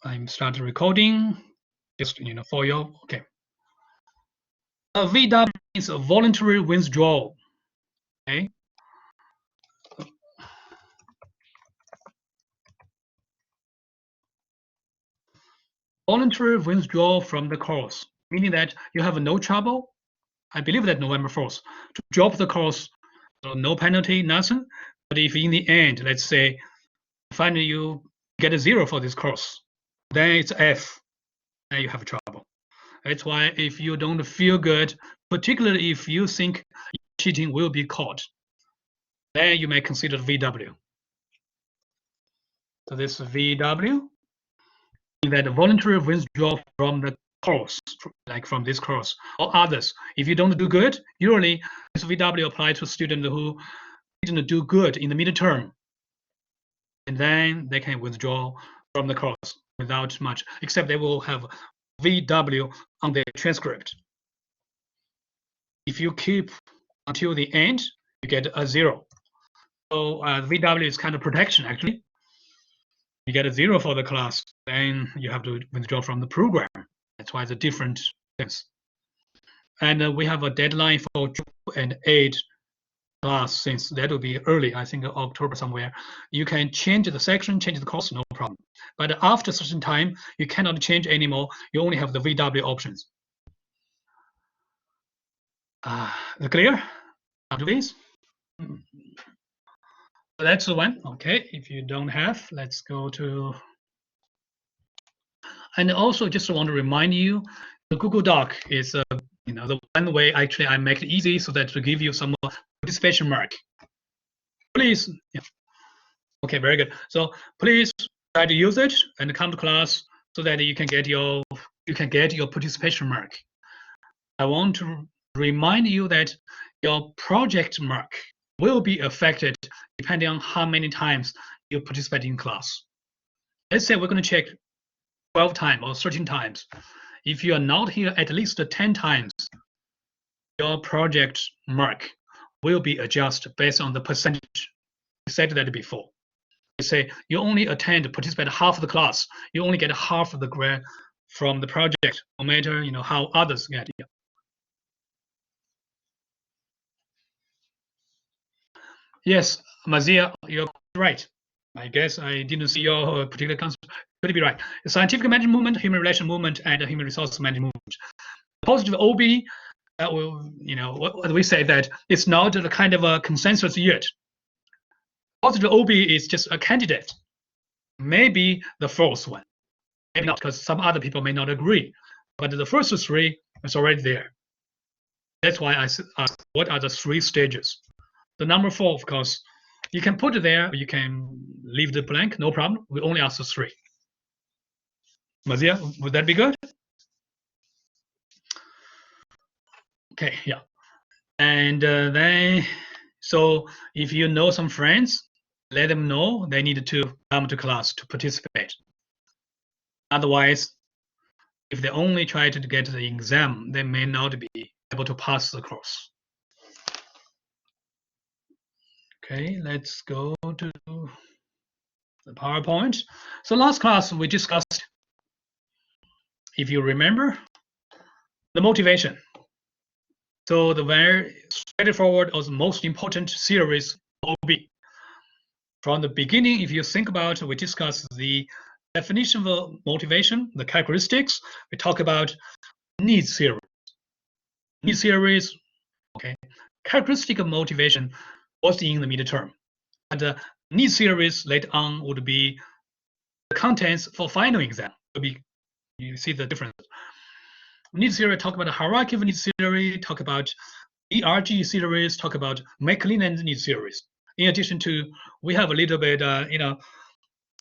I'm starting recording. Just for your okay. A VW is a voluntary withdrawal. Okay. Voluntary withdrawal from the course, meaning that you have no trouble. I believe that November 4th to drop the course, so no penalty, nothing. But if in the end, let's say, finally you get a 0 for this course, then it's F, then you have trouble. That's why if you don't feel good, particularly if you think cheating will be caught, then you may consider VW. So this VW, that voluntary withdrawal from the course, like from this course or others. If you don't do good, usually this VW applies to students who didn't do good in the midterm, and then they can withdraw from the course without much, except they will have VW on their transcript. If you keep until the end, you get a 0. So VW is kind of protection, actually. You get a 0 for the class, then you have to withdraw from the program. That's why it's a different things. And we have a deadline for 2 and 8 class, since that will be early, I think October somewhere. You can change the section, change the course, no problem. But after a certain time, you cannot change anymore. You only have the VW options. Is it clear? After this? That's the one. Okay, if you don't have, let's go to. And also just want to remind you, the Google Doc is the one way actually I make it easy so that to give you some participation mark. Please, yeah. Okay, very good. So please try to use it and come to class so that you can get your participation mark. I want to remind you that your project mark will be affected depending on how many times you participate in class. Let's say we're going to check 12 times or 13 times. If you are not here at least 10 times, your project mark will be adjusted based on the percentage. We said that before. We say you only participate half of the class, you only get half of the grade from the project, no matter how others get it. Yes, Mazia, you're right. I guess I didn't see your particular concept. Could be right. The scientific management movement, human relation movement, and the human resource management movement. Positive OB, what we say that it's not the kind of a consensus yet. Positive OB is just a candidate. Maybe the fourth one. Maybe not, because some other people may not agree. But the first 3 is already there. That's why I asked, what are the 3 stages? The number 4, of course, you can put it there, you can leave the blank, no problem. We only ask the 3. Mazia, would that be good? Okay, yeah. And then, so if you know some friends, let them know they need to come to class to participate. Otherwise, if they only try to get the exam, they may not be able to pass the course. Okay, let's go to the PowerPoint. So last class we discussed, if you remember, the motivation. So the very straightforward or the most important series OB. From the beginning, if you think about, we discussed the definition of motivation, the characteristics. We talk about need series. Need series, okay. Characteristic of motivation was in the midterm. And the need series later on would be the contents for final exam. You see the difference. Need series talk about the hierarchy of need series, talk about ERG series, talk about McLennan need series. In addition to, we have a little bit,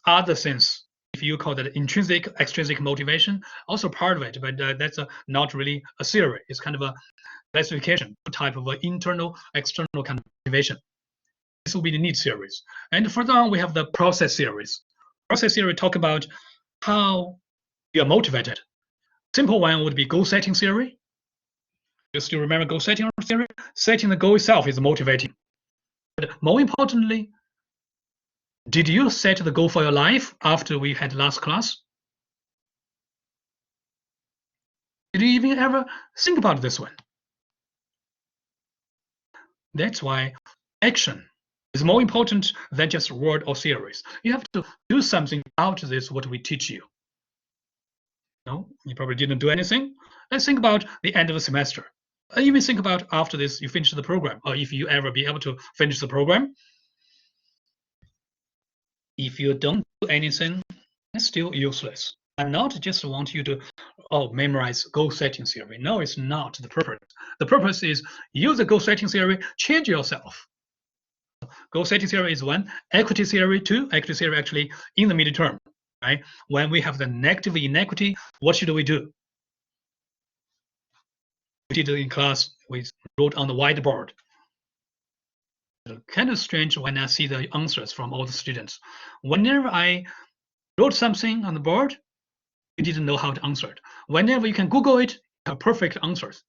other things, if you call that intrinsic, extrinsic motivation, also part of it, but that's not really a theory. It's kind of a classification type of internal, external kind of motivation. This will be the need series. And further on, we have the process series. Process series talk about how you are motivated. Simple one would be goal setting theory. You still remember goal setting theory? Setting the goal itself is motivating. But more importantly, did you set the goal for your life after we had last class? Did you even ever think about this one? That's why action is more important than just word or theories. You have to do something out of this, what we teach you. No, you probably didn't do anything. Let's think about the end of the semester. Even think about after this, you finish the program, or if you ever be able to finish the program. If you don't do anything, it's still useless. I not just want you to memorize goal setting theory. No, it's not the purpose. The purpose is use the goal setting theory, change yourself. Goal setting theory is one, equity theory two. Equity theory actually in the midterm, right? When we have the negative inequity, what should we do? We did it in class, we wrote on the whiteboard. Kind of strange when I see the answers from all the students. Whenever I wrote something on the board, you didn't know how to answer it. Whenever you can Google it, you have perfect answers.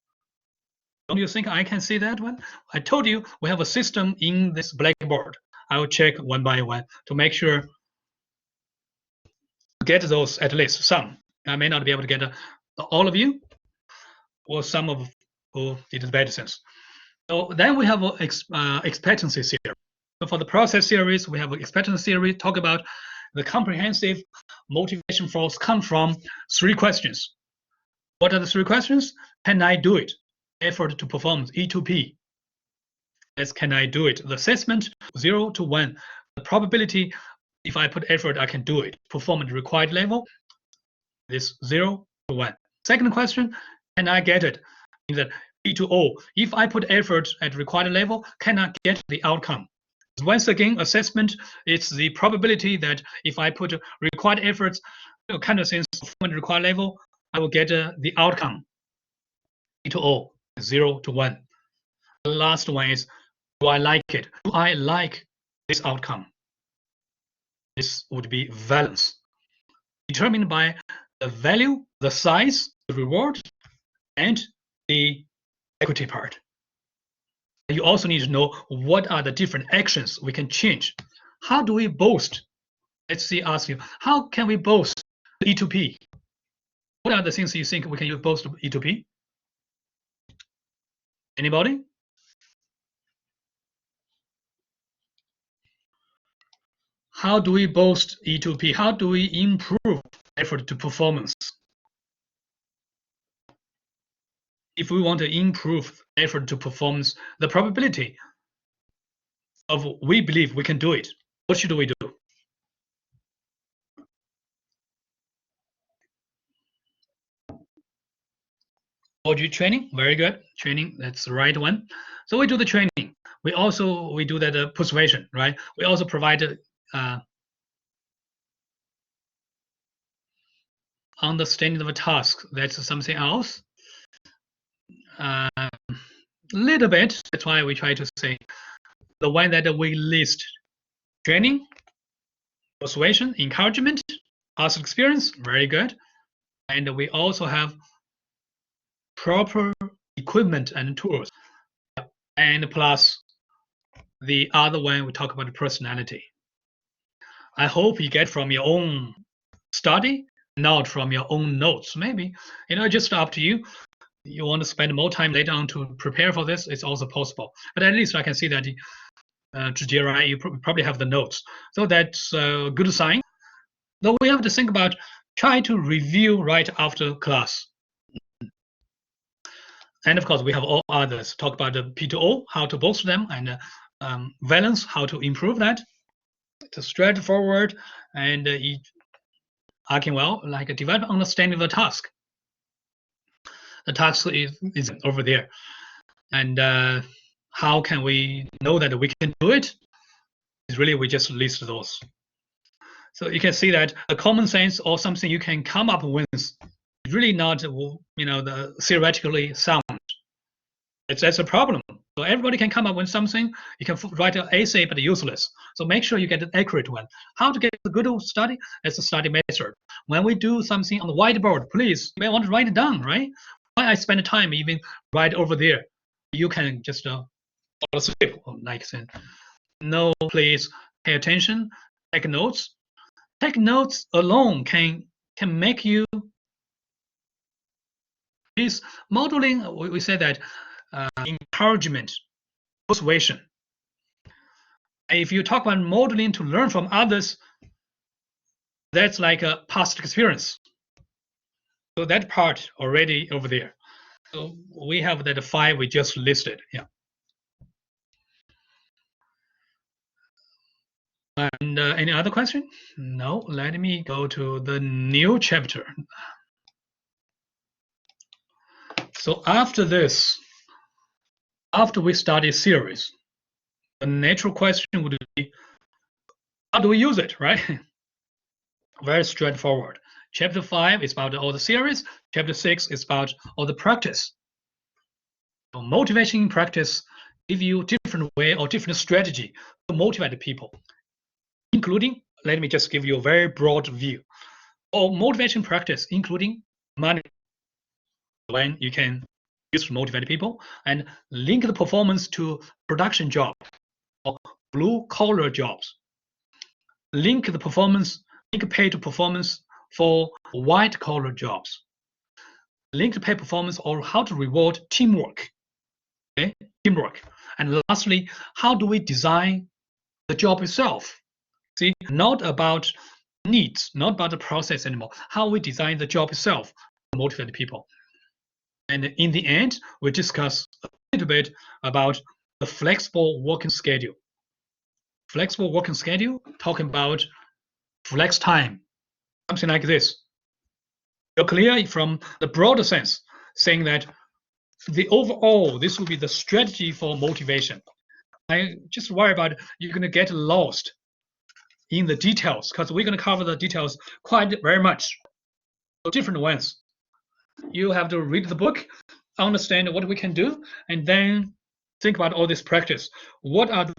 Don't you think I can see that one? I told you we have a system in this blackboard. I will check one by one to make sure to get those at least some. I may not be able to get all of you or some of who did the better sense. So then we have expectancy theory. So for the process series, we have expectancy theory, talk about the comprehensive motivation force come from three questions. What are the three questions? Can I do it? Effort to performance, E to P. Yes, can I do it? The assessment, 0 to 1. The probability, if I put effort, I can do it. Performance required level is 0 to 1. Second question, can I get it? In the E to O. If I put effort at required level, can I get the outcome? Once again, assessment, it's the probability that if I put required efforts, kind of things, performance required level, I will get the outcome. E to O, 0 to 1. The last one is, do I like it? Do I like this outcome? This would be valence, determined by the value, the size, the reward, and the equity part. You also need to know what are the different actions we can change. How do we boost? Let's see, ask you, how can we boost E to P? What are the things you think we can use boost E to P? Anybody? How do we boost E to P? How do we improve effort to performance? If we want to improve effort to performance, the probability of we believe we can do it, what should we do? OG training, very good. Training, that's the right one. So we do the training. We do that persuasion, right? We also provide understanding of a task. That's something else. Little bit. That's why we try to say the one that we list: training, persuasion, encouragement, past experience. Very good. And we also have proper equipment and tools, and plus the other one we talk about personality. I hope you get from your own study, not from your own notes. Maybe, just up to you. You want to spend more time later on to prepare for this, it's also possible. But at least I can see that you probably have the notes. So that's a good sign. Though we have to think about try to review right after class. And of course, we have all others. Talk about the P2O, how to boost them, and valence, how to improve that. It's straightforward and acting well, like a develop understanding of the task. The task is over there. And how can we know that we can do it? Is really we just list those. So you can see that a common sense or something you can come up with is really not, the theoretically sound. That's a problem. So everybody can come up with something. You can write an essay, but useless. So make sure you get an accurate one. How to get a good study? It's a study method. When we do something on the whiteboard, please, you may want to write it down, right? Why I spend time even right over there? You can just fall asleep, like I said. No, please pay attention. Take notes. Take notes alone can make you is modeling. We say that encouragement, persuasion. If you talk about modeling to learn from others, that's like a past experience. So that part already over there. So we have that 5 we just listed. Yeah. And any other question? No. Let me go to the new chapter. So after this, after we study series, the natural question would be, how do we use it, right? Very straightforward. Chapter 5 is about all the series. Chapter 6 is about all the practice. So motivation in practice give you different way or different strategy to motivate people, including, let me just give you a very broad view. Or motivation practice, including money, when you can use to motivate people, and link the performance to production job or blue collar jobs. Link the performance, link pay to performance for white collar jobs. Link to pay performance or how to reward teamwork. Okay, teamwork. And lastly, how do we design the job itself? See, not about needs, not about the process anymore. How we design the job itself to motivate people. And in the end, we discuss a little bit about the flexible working schedule. Flexible working schedule, talking about flex time, something like this. You're clear from the broader sense, saying that the overall, this will be the strategy for motivation. I just worry about you're going to get lost in the details because we're going to cover the details quite very much. So different ones. You have to read the book, understand what we can do, and then think about all this practice. What are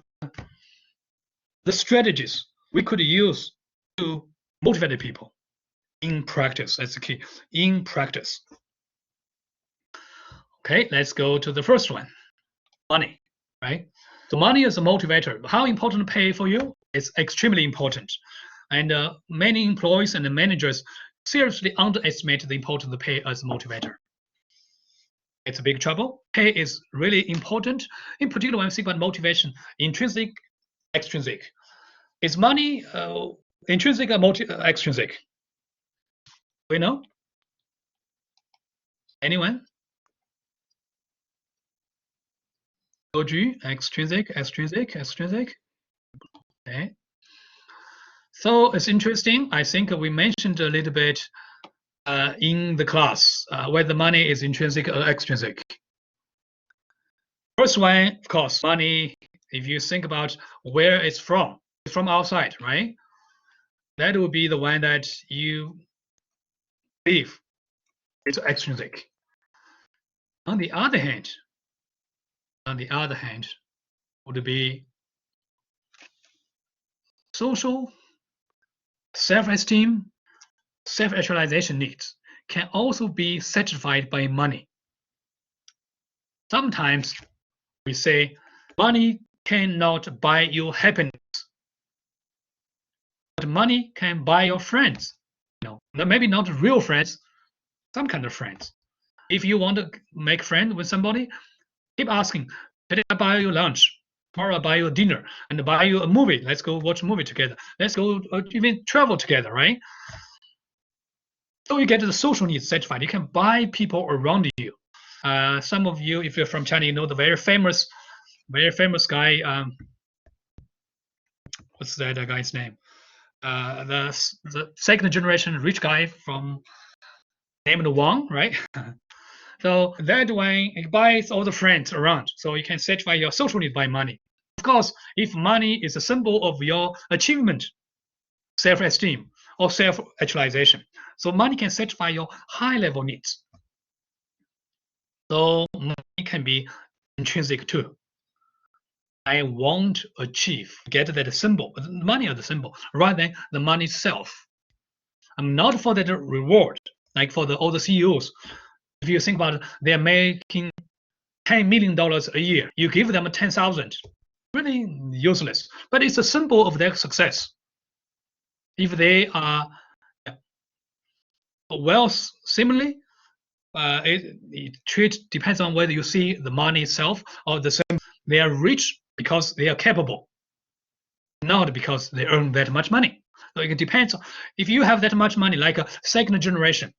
the strategies we could use to motivate people in practice? That's the key, in practice. Okay, let's go to the first one, money, right? So money is a motivator. How important pay for you? It's extremely important. And many employees and managers seriously underestimate the importance of pay as a motivator. It's a big trouble. Pay is really important. In particular, when we think about motivation, intrinsic, extrinsic. Is money intrinsic or extrinsic? We know? Anyone? OG, extrinsic, extrinsic, extrinsic. Okay. So it's interesting. I think we mentioned a little bit in the class whether money is intrinsic or extrinsic. First one, of course, money, if you think about where it's from outside, right? That would be the one that you believe is extrinsic. On the other hand, would be social, self-esteem, self-actualization needs can also be satisfied by money. Sometimes we say money cannot buy you happiness, but money can buy your friends. You know, maybe not real friends, some kind of friends. If you want to make friends with somebody, keep asking, today I buy you lunch, tomorrow I buy you a dinner, and buy you a movie. Let's go watch a movie together. Let's go even travel together, right? So you get the social needs satisfied. You can buy people around you. Some of you, if you're from China, you know the very famous guy. What's that guy's name? The second generation rich guy from named Wang, right? So that one, it buys all the friends around. So you can satisfy your social need by money. Of course, if money is a symbol of your achievement, self-esteem, or self-actualization, so money can satisfy your high-level needs. So money can be intrinsic too. I want to achieve, get that symbol, money as the symbol, rather than the money itself. I'm not for that reward, like for all the CEOs. If you think about it, they're making $10 million a year. You give them 10,000, really useless. But it's a symbol of their success. If they are well, similarly, it depends on whether you see the money itself or the same. They are rich because they are capable, not because they earn that much money. So it depends. If you have that much money, like a second generation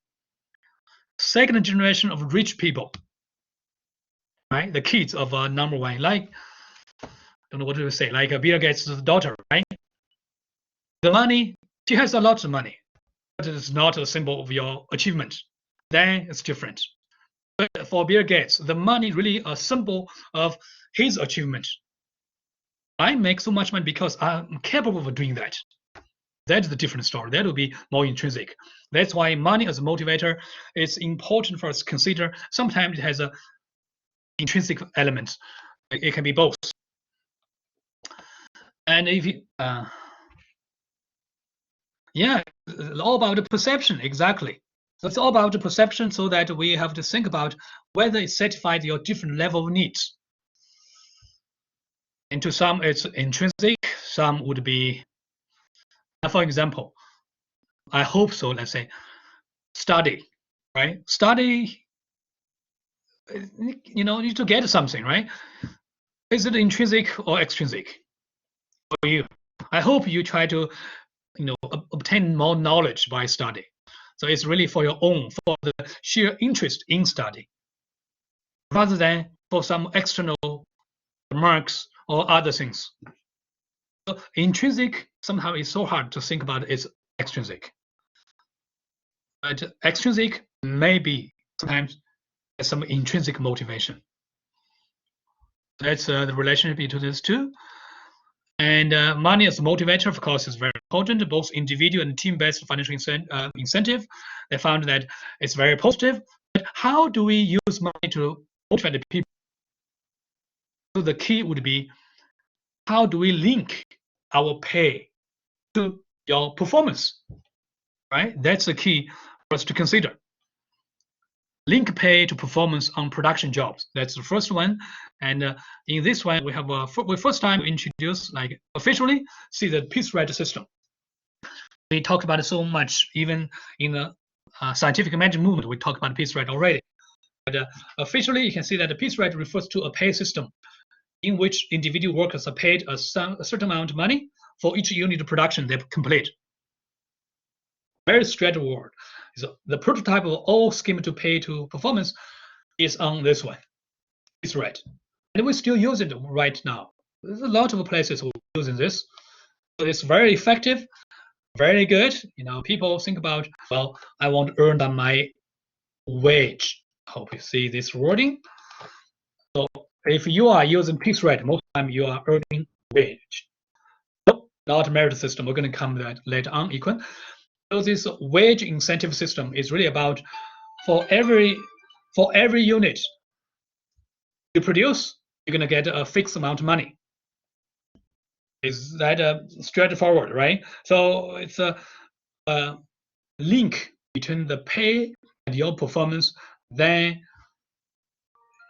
of rich people, right? The kids of number one, like I don't know what to say, like Bill Gates' daughter, right? The money, she has a lot of money, but it's not a symbol of your achievement. Then it's different. But for Bill Gates, the money really a symbol of his achievement. I make so much money because I'm capable of doing that. That's the different story. That will be more intrinsic. That's why money as a motivator is important for us to consider. Sometimes it has a intrinsic element. It can be both. And if you, yeah, all about the perception, exactly. So it's all about the perception, so that we have to think about whether it satisfies your different level of needs. And to some, it's intrinsic. Some would be, for example, I hope so. Let's say, study, right? Study, you need to get something, right? Is it intrinsic or extrinsic for you? I hope you try to, obtain more knowledge by study. So it's really for your own, for the sheer interest in study, rather than for some external marks or other things. So intrinsic somehow is so hard to think about it's extrinsic. But extrinsic may be sometimes some intrinsic motivation. That's the relationship between these two. And money as a motivator, of course, is very important, both individual and team-based financial incentive. They found that it's very positive. But how do we use money to motivate the people? So the key would be, how do we link our pay to your performance? Right? That's the key for us to consider. Link pay to performance on production jobs. That's the first one. And in this one, we have we first time introduce, like officially, see the piece rate system. We talked about it so much, even in the scientific management movement, we talked about piece rate already. But officially, you can see that the piece rate refers to a pay system in which individual workers are paid a certain amount of money for each unit of production they complete. Very straightforward. So the prototype of all scheme to pay to performance is on this one. It's right. And we still use it right now. There's a lot of places who are using this. So it's very effective, very good. People think about, well, I want to earn on my wage. Hope you see this wording. So if you are using piece rate, most of the time you are earning wage. Nope, not merit system. We're going to come to that later on, Equin. So this wage incentive system is really about for every unit you produce, you're going to get a fixed amount of money. Is that straightforward, right? So it's a link between the pay and your performance. Then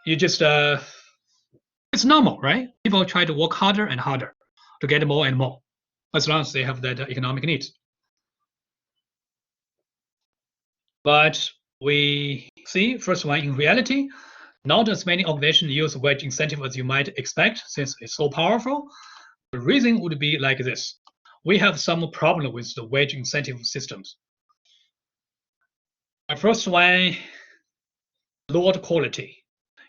you just it's normal, right? People try to work harder and harder to get more and more, as long as they have that economic needs. But we see, first one, in reality, not as many organizations use wage incentive as you might expect, since it's so powerful. The reason would be like this. We have some problem with the wage incentive systems. The first one, lowered quality.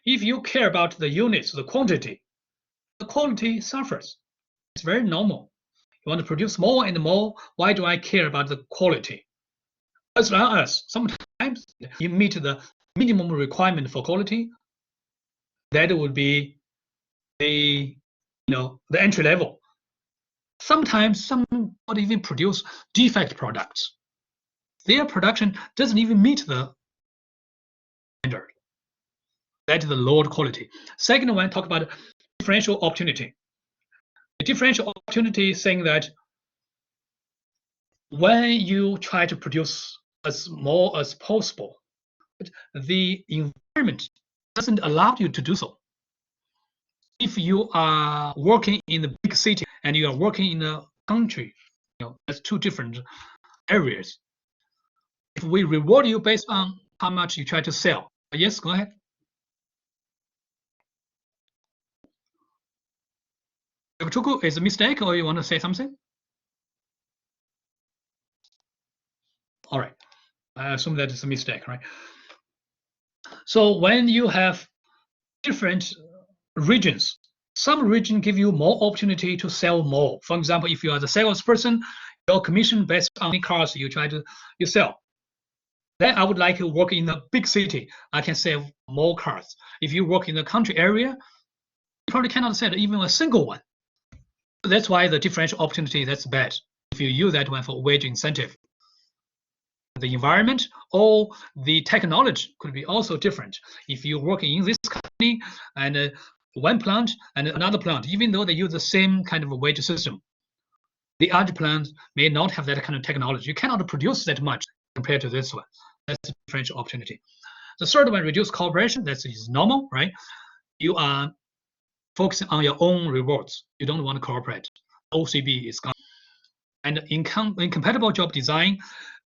If you care about the units, the quality suffers. It's very normal. You want to produce more and more. Why do I care about the quality? As long as sometimes you meet the minimum requirement for quality, that would be the entry level. Sometimes some would even produce defect products. Their production doesn't even meet the standard. That is the lowered quality. Second one, talk about differential opportunity. The differential opportunity is saying that when you try to produce as more as possible, the environment doesn't allow you to do so. If you are working in a big city and you are working in a country, that's two different areas. If we reward you based on how much you try to sell. Yes, go ahead. Chuku, is a mistake, or you want to say something? All right. I assume that is a mistake, right? So when you have different regions, some region give you more opportunity to sell more. For example, if you are the salesperson, your commission based on the cars you sell. Then I would like to work in a big city. I can sell more cars. If you work in the country area, you probably cannot sell even a single one. That's why the differential opportunity, that's bad. If you use that one for wage incentive. The environment or the technology could be also different. If you work in this company and one plant and another plant, even though they use the same kind of a wage system, the other plant may not have that kind of technology. You cannot produce that much compared to this one. That's a differential opportunity. The third one, reduced cooperation. That is normal, right? You are focusing on your own rewards. You don't want to cooperate. OCB is gone. And in incompatible job design,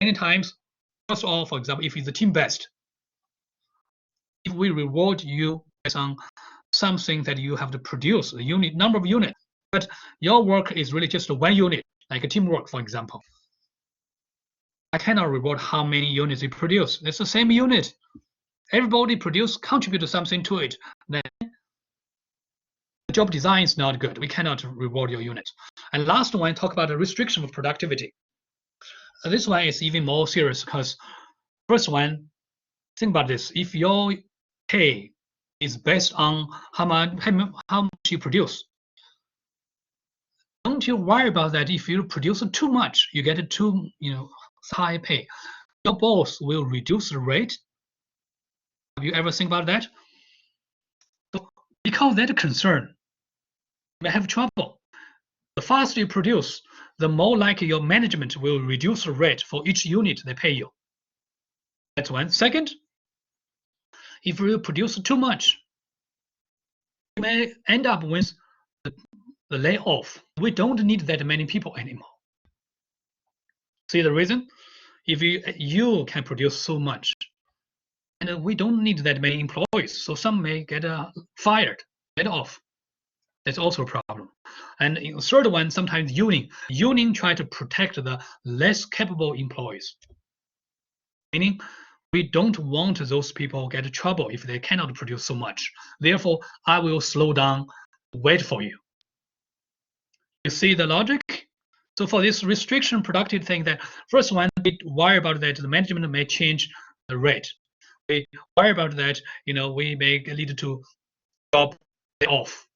many times, first of all, for example, if it's a team based, if we reward you based on something that you have to produce, the unit number of units, but your work is really just one unit, like a teamwork, for example. I cannot reward how many units you produce. It's the same unit. Everybody contribute something to it. Then the job design is not good. We cannot reward your unit. And last one, talk about the restriction of productivity. This one is even more serious because first one, think about this. If your pay is based on how much you produce, don't you worry about that. If you produce too much, you get too high pay. Your boss will reduce the rate. Have you ever think about that? So because that concern, you may have trouble. The faster you produce, the more likely your management will reduce the rate for each unit they pay you. That's one. Second, if you produce too much, you may end up with the layoff. We don't need that many people anymore. See the reason? If you can produce so much, and we don't need that many employees, so some may get fired, laid off. That's also a problem. And in the third one, sometimes union try to protect the less capable employees. Meaning, we don't want those people get trouble if they cannot produce so much. Therefore, I will slow down, wait for you. You see the logic? So for this restriction productive thing, that first one, we worry about that the management may change the rate. We worry about that, we may lead to job layoff.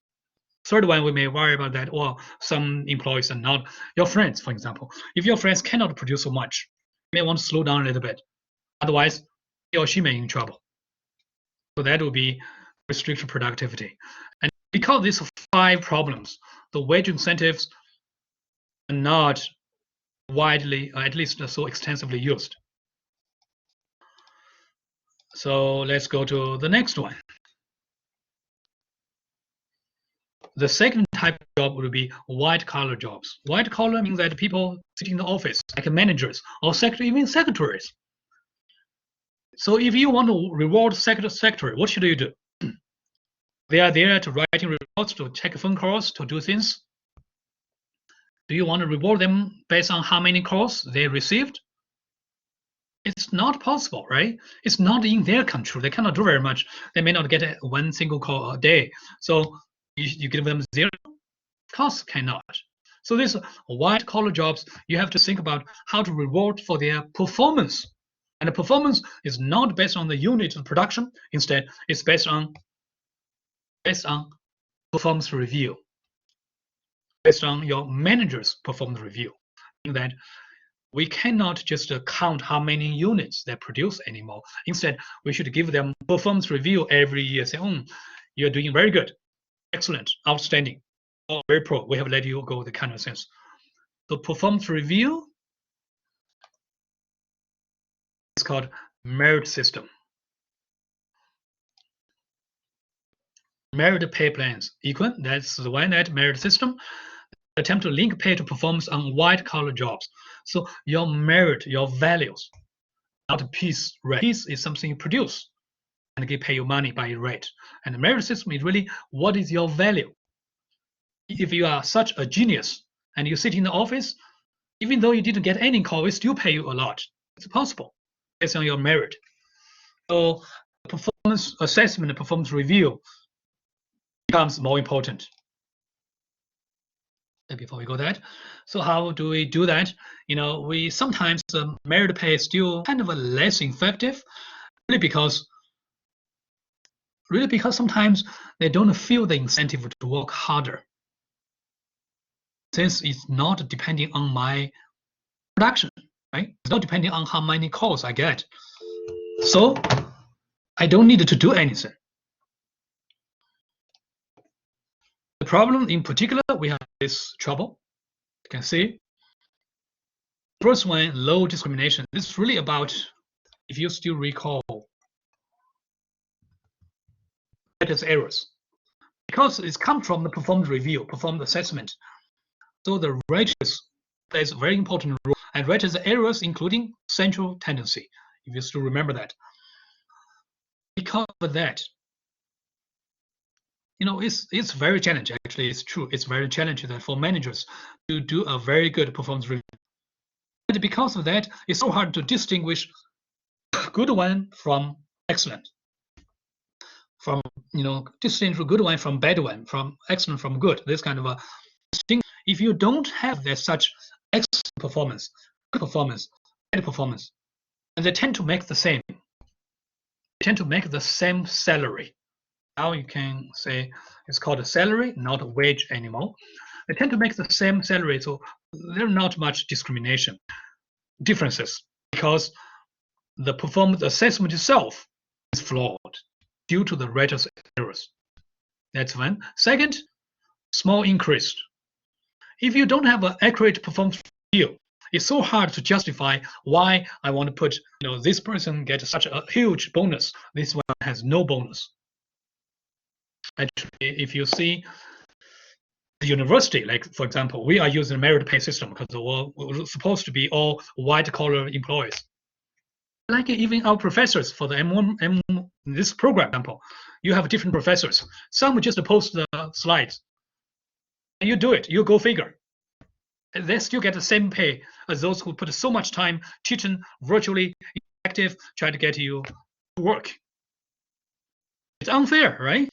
Third one, we may worry about that, or some employees are not your friends, for example. If your friends cannot produce so much, you may want to slow down a little bit. Otherwise, he or she may be in trouble. So that will be restriction productivity. And because these 5 problems, the wage incentives are not widely, or at least so extensively used. So let's go to the next one. The second type of job would be white-collar jobs. White-collar means that people sitting in the office, like managers or even secretaries. So if you want to reward secretary, what should you do? They are there to writing reports, to check phone calls, to do things. Do you want to reward them based on how many calls they received? It's not possible, right? It's not in their control. They cannot do very much. They may not get one single call a day. So you give them 0? Of course, cannot. So these white-collar jobs, you have to think about how to reward for their performance. And the performance is not based on the unit of production. Instead, it's based on performance review, based on your manager's performance review. Meaning that we cannot just count how many units they produce anymore. Instead, we should give them performance review every year. Say, you're doing very good, excellent, outstanding, or very poor. We have let you go, the kind of things. The performance review is called merit system. Merit pay plans equal. That's the one that merit system. Attempt to link pay to performance on white-collar jobs. So your merit, your values, not a piece rate. Piece is something you produce and they pay you money by rate. And the merit system is really what is your value. If you are such a genius and you sit in the office, even though you didn't get any call, we still pay you a lot. It's possible based on your merit. So performance assessment and performance review becomes more important. And before we go that, so how do we do that? We sometimes merit pay is still kind of a less effective, really because sometimes they don't feel the incentive to work harder, since it's not depending on my production, right? It's not depending on how many calls I get. So I don't need to do anything. The problem in particular, we have this trouble. You can see. First one, low discrimination. This is really about, if you still recall, latest errors. Because it's come from the performance review, performance assessment. So the ratios plays a very important role and rates the errors including central tendency, if you still remember that. Because of that, it's very challenging. Actually, it's true. It's very challenging for managers to do a very good performance review. But because of that, it's so hard to distinguish good one from excellent. From distinguish good one from bad one, from excellent from good. This kind of a distinction. If you don't have that such excellent performance, good performance, bad performance, and they tend to make the same. They tend to make the same salary. Now you can say it's called a salary, not a wage anymore. They tend to make the same salary, so there's not much discrimination differences because the performance assessment itself is flawed due to the rater's errors. That's one. Second, small increase. If you don't have an accurate performance review, it's so hard to justify why I want to put, this person gets such a huge bonus. This one has no bonus. Actually, if you see the university, like for example, we are using a merit pay system because we're supposed to be all white collar employees. Like even our professors for the M1, this program, example, you have different professors. Some just post the slides. And you do it, you go figure. They still get the same pay as those who put so much time teaching virtually effective, try to get you to work. It's unfair, right?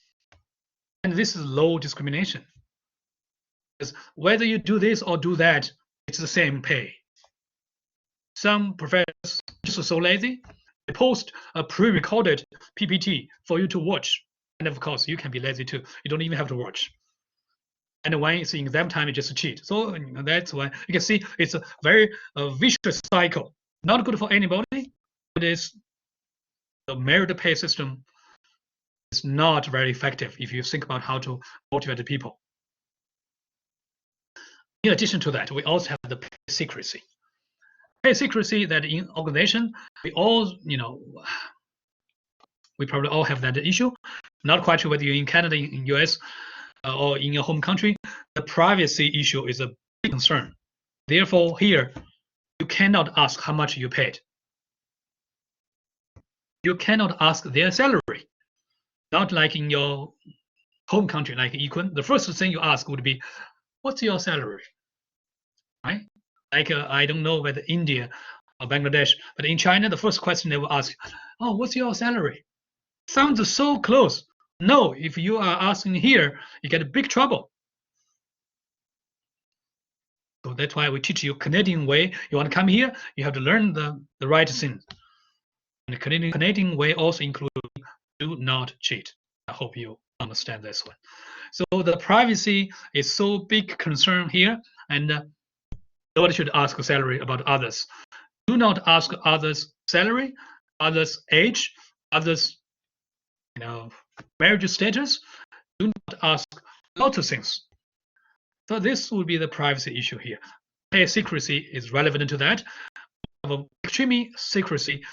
And this is low discrimination. Because whether you do this or do that, it's the same pay. Some professors are just so lazy, they post a pre-recorded PPT for you to watch. And of course, you can be lazy too. You don't even have to watch. And when it's in exam time, you just cheat. So that's why you can see it's a very vicious cycle. Not good for anybody. But it's the merit pay system is not very effective if you think about how to motivate the people. In addition to that, we also have the pay secrecy. Pay secrecy that in organization, we all, we probably all have that issue. Not quite sure whether you're in Canada, in US, or in your home country. The privacy issue is a big concern. Therefore, here, you cannot ask how much you paid. You cannot ask their salary. Not like in your home country, like Equin. The first thing you ask would be, what's your salary? Right? Like, I don't know whether India or Bangladesh, but in China, the first question they will ask, oh, what's your salary? Sounds so close. No, if you are asking here, you get a big trouble. So that's why we teach you Canadian way. You want to come here, you have to learn the right thing. And the Canadian way also includes do not cheat. I hope you understand this one. So the privacy is so big concern here, and nobody should ask a salary about others. Do not ask others' salary, others' age, others' marriage status. Do not ask lots of things. So this would be the privacy issue here. Pay secrecy is relevant to that. Extreme secrecy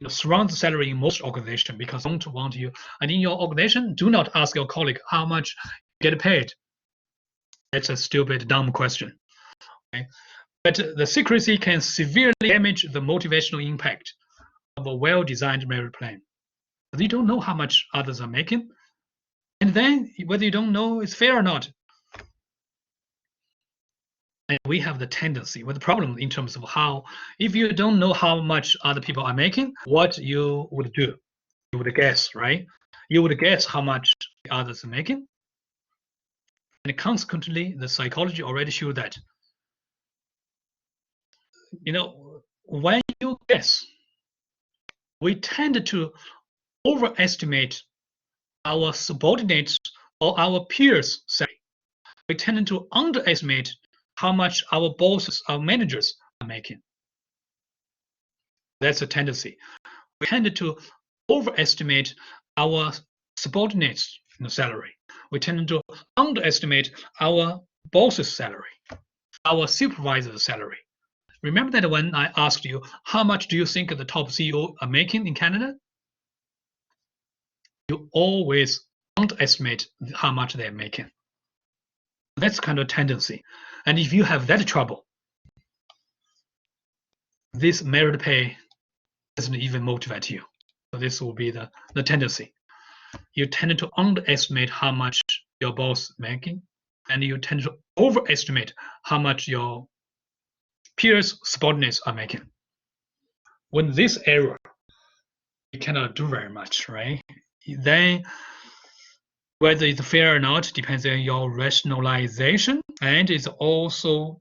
surrounds the salary in most organizations because they don't want you. And in your organization, do not ask your colleague how much you get paid. That's a stupid, dumb question. Okay? But the secrecy can severely damage the motivational impact of a well-designed merit plan. But you don't know how much others are making. And then whether you don't know it's fair or not. And we have the tendency with the problem in terms of how, if you don't know how much other people are making, what you would do, you would guess, right? You would guess how much the others are making. And consequently, the psychology already showed that, when you guess, we tend to overestimate our subordinates or our peers' salary. We tend to underestimate how much our bosses, our managers are making. That's a tendency. We tend to overestimate our subordinates' salary. We tend to underestimate our boss's salary, our supervisor's salary. Remember that when I asked you, how much do you think the top CEO are making in Canada? You always underestimate how much they're making. That's kind of a tendency. And if you have that trouble, this merit pay doesn't even motivate you. So this will be the tendency. You tend to underestimate how much your boss is making, and you tend to overestimate how much your peers, subordinates are making. When this error, you cannot do very much, right? Then whether it's fair or not depends on your rationalization, and it's also,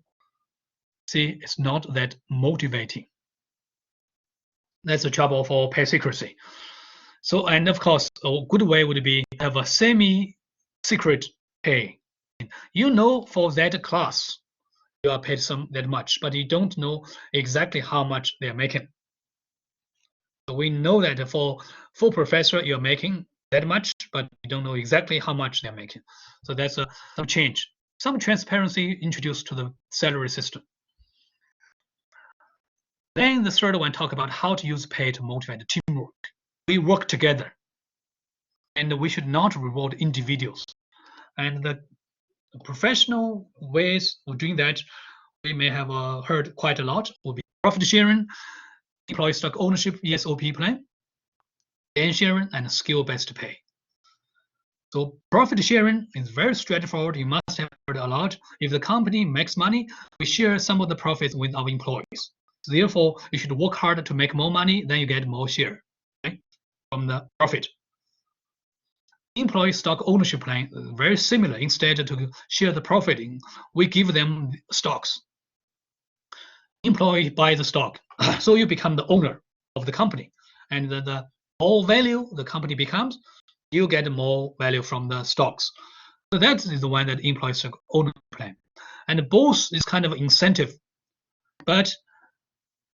see, it's not that motivating. That's the trouble for pay secrecy. So, and of course, a good way would be have a semi-secret pay. You know, for that class, you are paid that much, but you don't know exactly how much they are making. So we know that for full professor, you're making that much, but you don't know exactly how much they're making. So that's some change, some transparency introduced to the salary system. Then the third one talk about how to use pay to motivate teamwork. We work together, and we should not reward individuals. And the professional ways of doing that, we may have heard quite a lot, will be profit sharing, employee stock ownership, ESOP plan, gain sharing, and skill-based pay. So profit sharing is very straightforward. You must have heard a lot. If the company makes money, we share some of the profits with our employees. So therefore, you should work harder to make more money, then you get more share, right, from the profit. Employee stock ownership plan is very similar. Instead to share the profit, we give them stocks. Employee buy the stock, so you become the owner of the company, and the more value the company becomes, you get more value from the stocks. So that is the one that employee stock ownership plan, and both is kind of incentive, but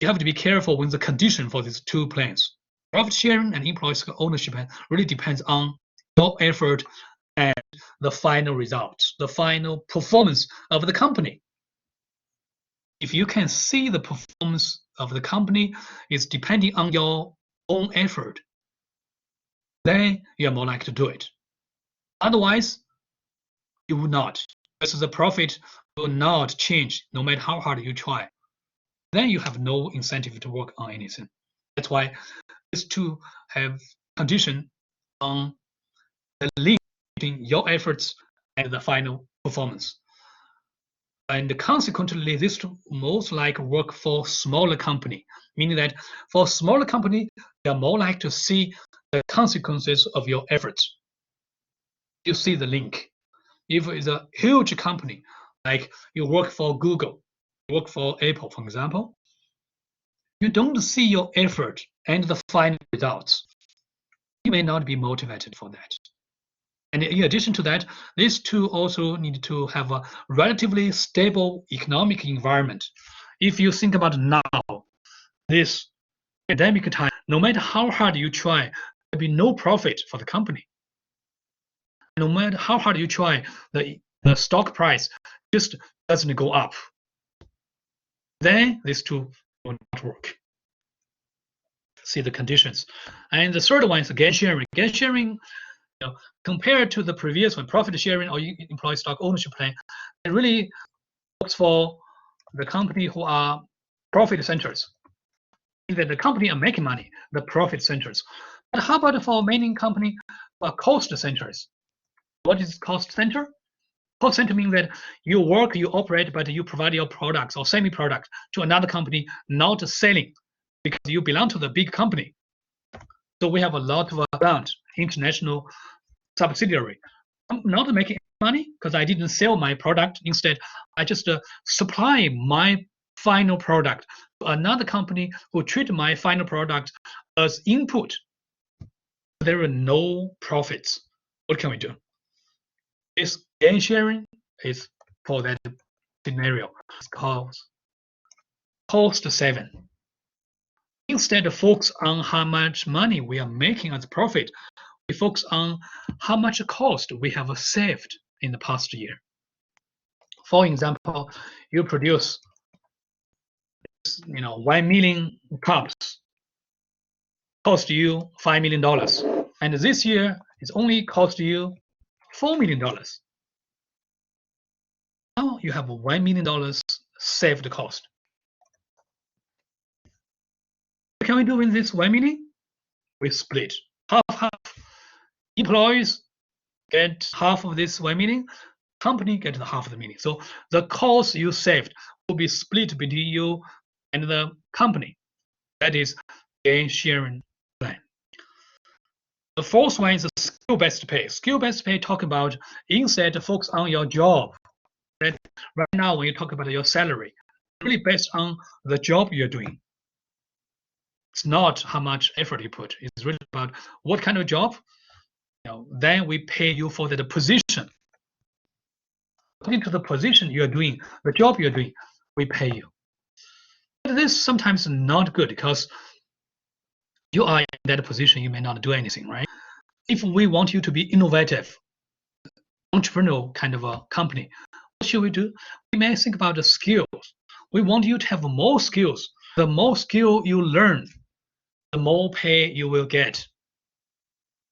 you have to be careful with the condition for these two plans. Profit sharing and employee stock ownership plan really depends on your effort and the final results, the final performance of the company. If you can see the performance of the company is depending on your own effort, then you are more likely to do it. Otherwise, you will not, because the profit will not change no matter how hard you try. Then you have no incentive to work on anything. That's why these two have condition on the link between your efforts and the final performance. And consequently, this most like work for smaller company, meaning that for smaller company, they are more likely to see the consequences of your efforts. You see the link. If it's a huge company, like you work for Google, you work for Apple, for example, you don't see your effort and the final results. You may not be motivated for that. And in addition to that, these two also need to have a relatively stable economic environment. If you think about now, this pandemic time, no matter how hard you try, there'll be no profit for the company. No matter how hard you try, the stock price just doesn't go up. Then these two will not work. See the conditions. And the third one is gain sharing. Gain sharing, compared to the previous one, profit sharing or employee stock ownership plan, it really works for the company who are profit centers. that the company are making money, the profit centers. But how about for many company, cost centers? What is cost center? Cost center means that you work, you operate, but you provide your products or semi-product to another company, not selling, because you belong to the big company. So we have a lot of international subsidiary. I'm not making money because I didn't sell my product. Instead, I just supply my final product to another company who treat my final product as input. There are no profits. What can we do? This gain sharing is for that scenario. It's called cost 7. Instead of focus on how much money we are making as profit, we focus on how much cost we have saved in the past year. For example, you produce 1 million cups, cost you $5 million. And this year, it's only cost you $4 million. Now you have $1 million saved cost. What can we do with this 1 million? We split half. Employees get half of this 1 million. Company get the half of the million. So the cost you saved will be split between you and the company. That is gain sharing plan. The fourth one is a skill-based pay. Skill-based pay talk about instead focus on your job. Right now, when you talk about your salary, really based on the job you're doing. It's not how much effort you put. It's really about what kind of job. Then we pay you for the position. According to the position you're doing, the job you're doing, we pay you. But this is sometimes not good because you are in that position, you may not do anything, right? If we want you to be innovative, entrepreneurial kind of a company, what should we do? We may think about the skills. We want you to have more skills. The more skill you learn, the more pay you will get.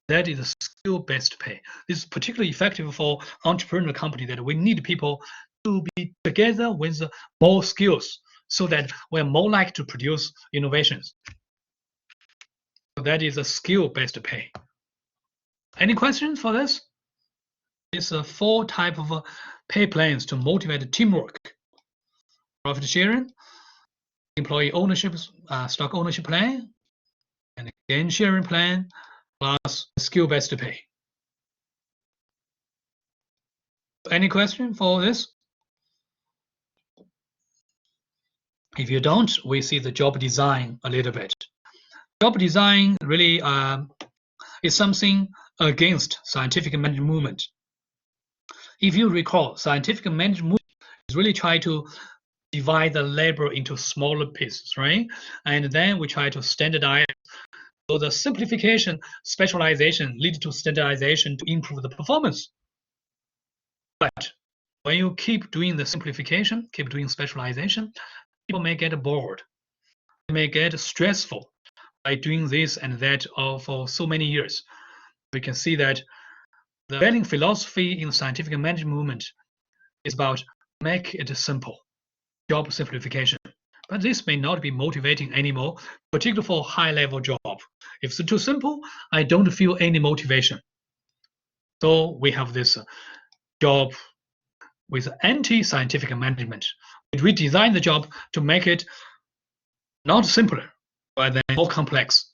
That is a skill-based pay. This is particularly effective for entrepreneurial company that we need people to be together with more skills so that we're more likely to produce innovations. So that is a skill-based pay. Any questions for this? It's 4 types of pay plans to motivate teamwork. Profit sharing, employee ownership, stock ownership plan, and gain sharing plan, plus skill-based pay. Any question for this? If you don't, we see the job design a little bit. Job design really is something against scientific management movement. If you recall, scientific management movement is really try to divide the labor into smaller pieces, right? And then we try to standardize. So the simplification, specialization lead to standardization to improve the performance. But when you keep doing the simplification, keep doing specialization, people may get bored. They may get stressful by doing this and that for so many years. We can see that the prevailing philosophy in the scientific management movement is about make it simple, job simplification. But this may not be motivating anymore, particularly for high-level job. If it's too simple, I don't feel any motivation. So we have this job with anti-scientific management. We design the job to make it not simpler, but then more complex.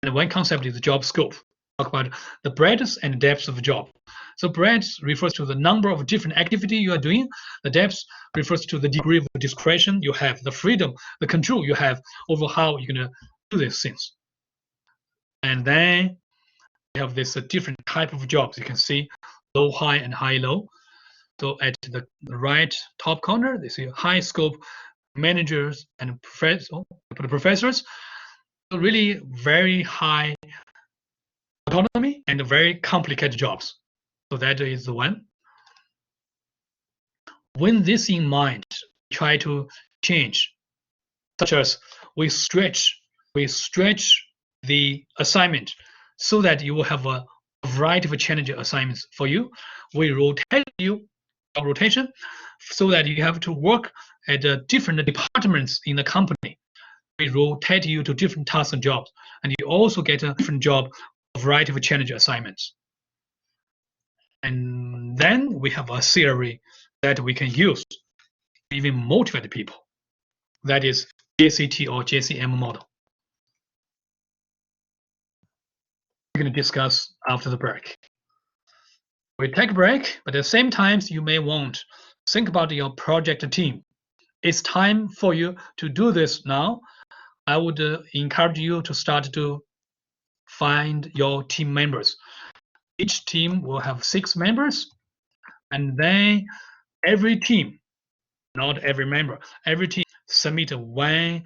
And one concept is the job scope. Talk about the breadth and depth of the job. So breadth refers to the number of different activity you are doing. The depth refers to the degree of discretion you have, the freedom, the control you have over how you're going to do these things. And then we have this different type of jobs. You can see low, high, and high, low. So at the right top corner, they see high scope managers and professors. So really very high autonomy and very complicated jobs. So that is the one. With this in mind, try to change, such as we stretch the assignment so that you will have a variety of challenging assignments for you. We rotate you, rotation, so that you have to work at different departments in the company. rotate you to different tasks and jobs, and you also get a different job, a variety of challenge assignments. And then we have a theory that we can use to even motivate people. That is JCT or JCM model. We're going to discuss after the break. We take a break, but at the same time, you may want to think about your project team. It's time for you to do this now. I would encourage you to start to find your team members. Each team will have 6 members, and then every team, not every member, every team submit one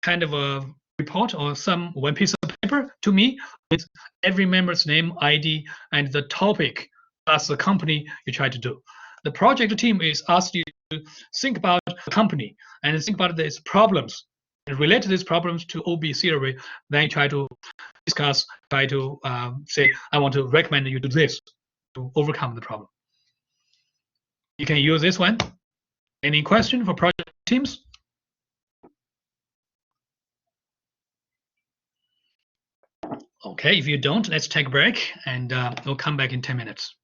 kind of a report or one piece of paper to me with every member's name, ID, and the topic plus the company you try to do. The project team is asked you to think about the company and think about these problems and relate these problems to OB theory. Then try to discuss, try to say, I want to recommend you do this to overcome the problem. You can use this one. Any question for project teams? Okay, if you don't, let's take a break and we'll come back in 10 minutes.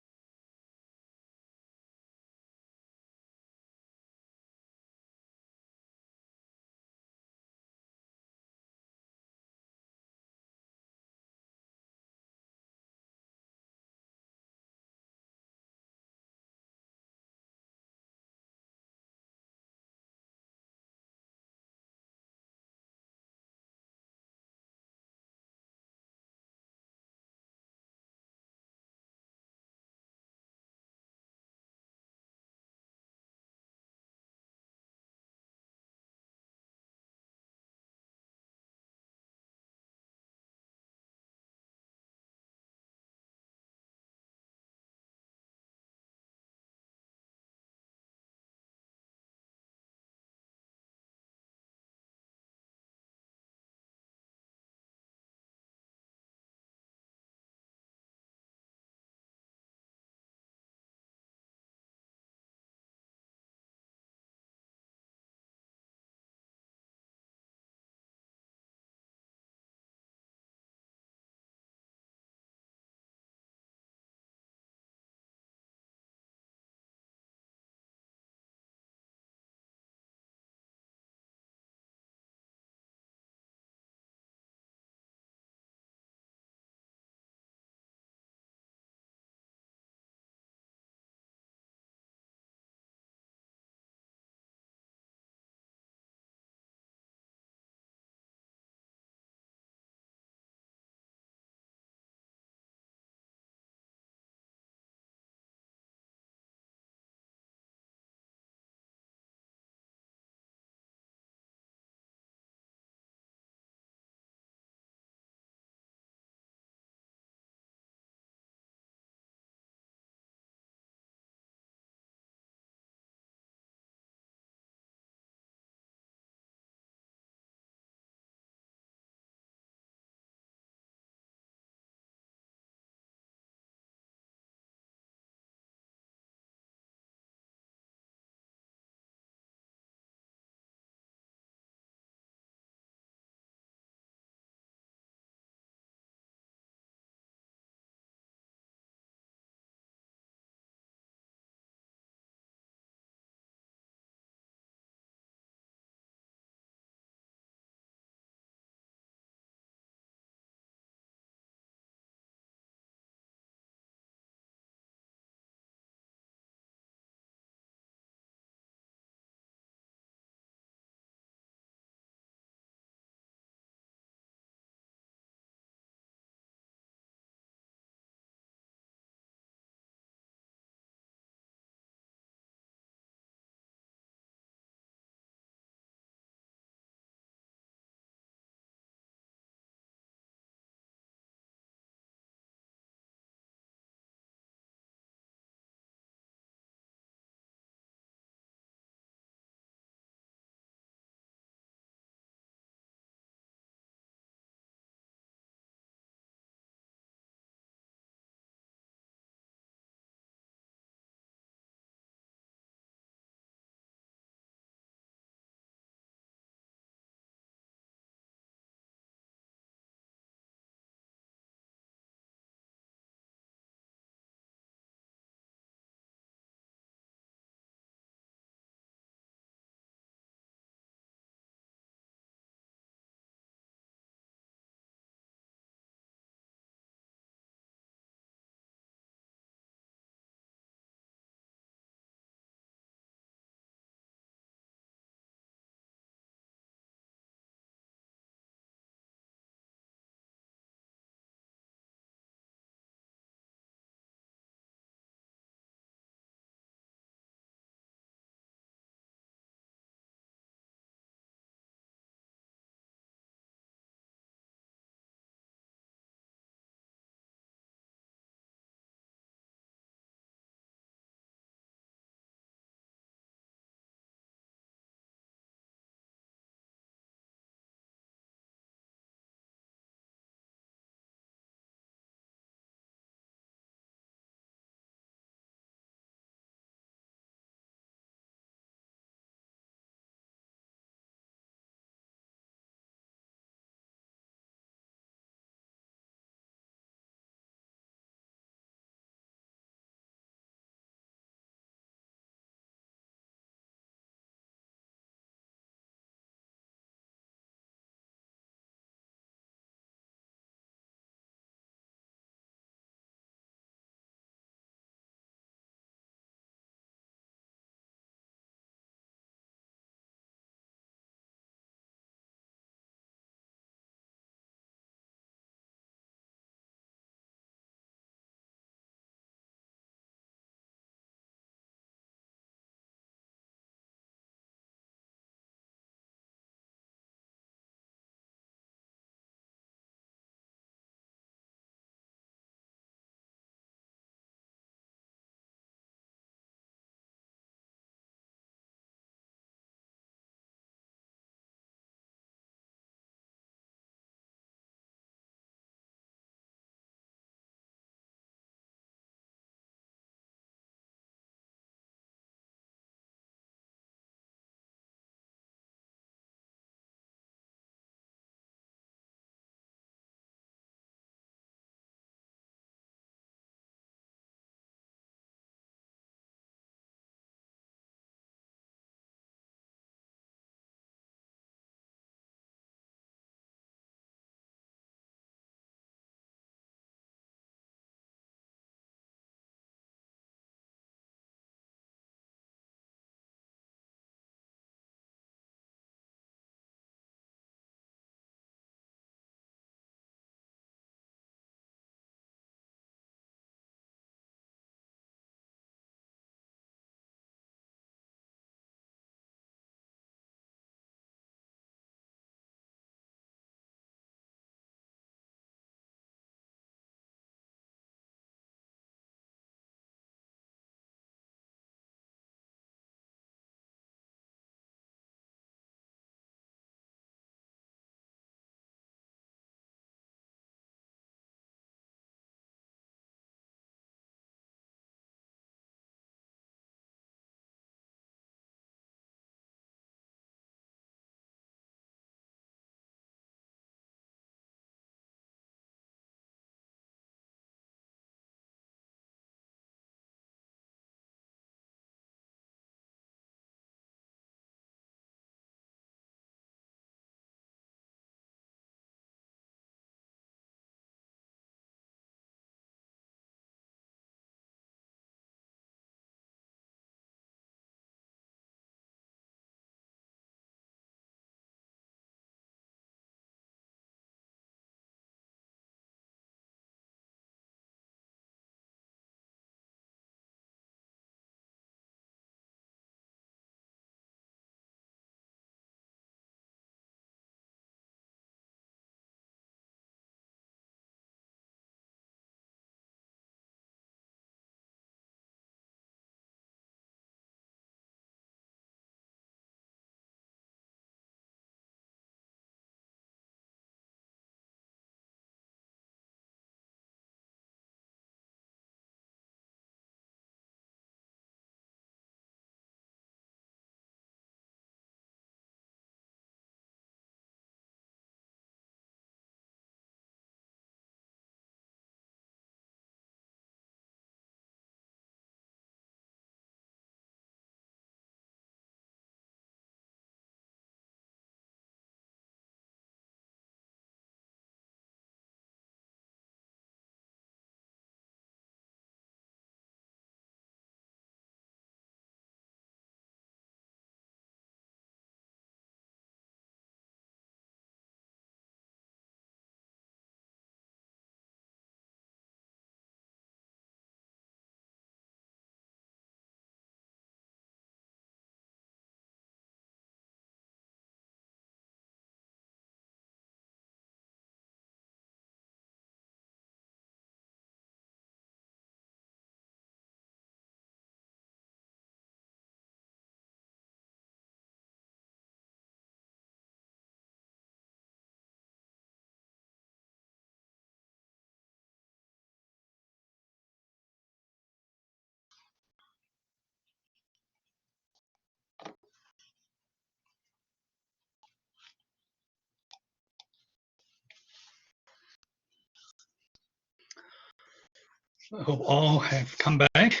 I hope all have come back.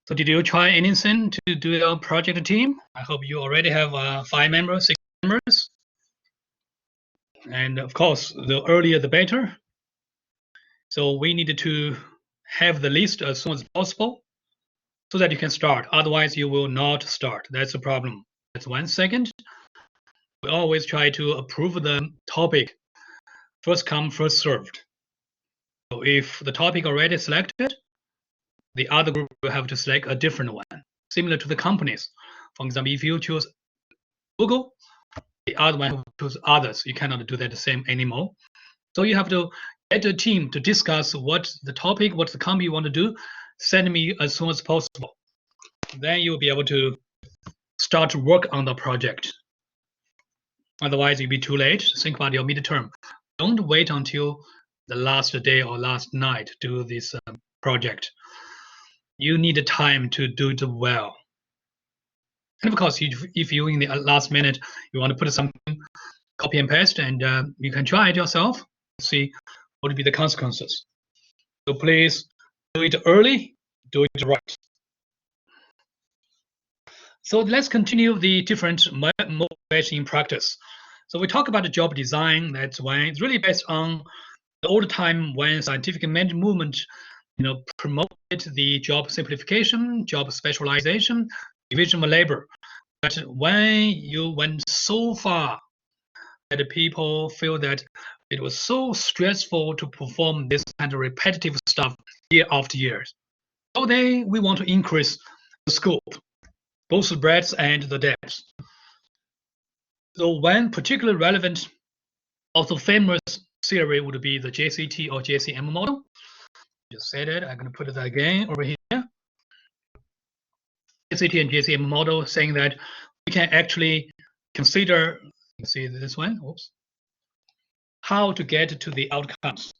So did you try anything to do your project team? I hope you already have 5 members, 6 members. And of course, the earlier the better. So we need to have the list as soon as possible so that you can start. Otherwise, you will not start. That's the problem. That's 1 second. We always try to approve the topic. First come, first served. So if the topic already selected, the other group will have to select a different one, similar to the companies. For example, if you choose Google, the other one will choose others. You cannot do that the same anymore. So you have to get a team to discuss what the topic, what the company you want to do, send me as soon as possible. Then you'll be able to start to work on the project. Otherwise, it'll be too late. Think about your midterm. Don't wait until the last day or last night to do this project. You need time to do it well. And of course, if you in the last minute you want to put something, copy and paste, and you can try it yourself. See what would be the consequences. So please do it early, do it right. So let's continue the different motivation in practice. So we talk about the job design. That's when it's really based on the old time when scientific movement, promoted the job simplification, job specialization, division of labor. But when you went so far that people feel that it was so stressful to perform this kind of repetitive stuff year after year, so we want to increase the scope, both the breadth and the depth. So one particularly relevant, also famous theory would be the JCT or JCM model. Just said it. I'm going to put it again over here. JCT and JCM model saying that we can actually consider, see this one, oops, how to get to the outcomes.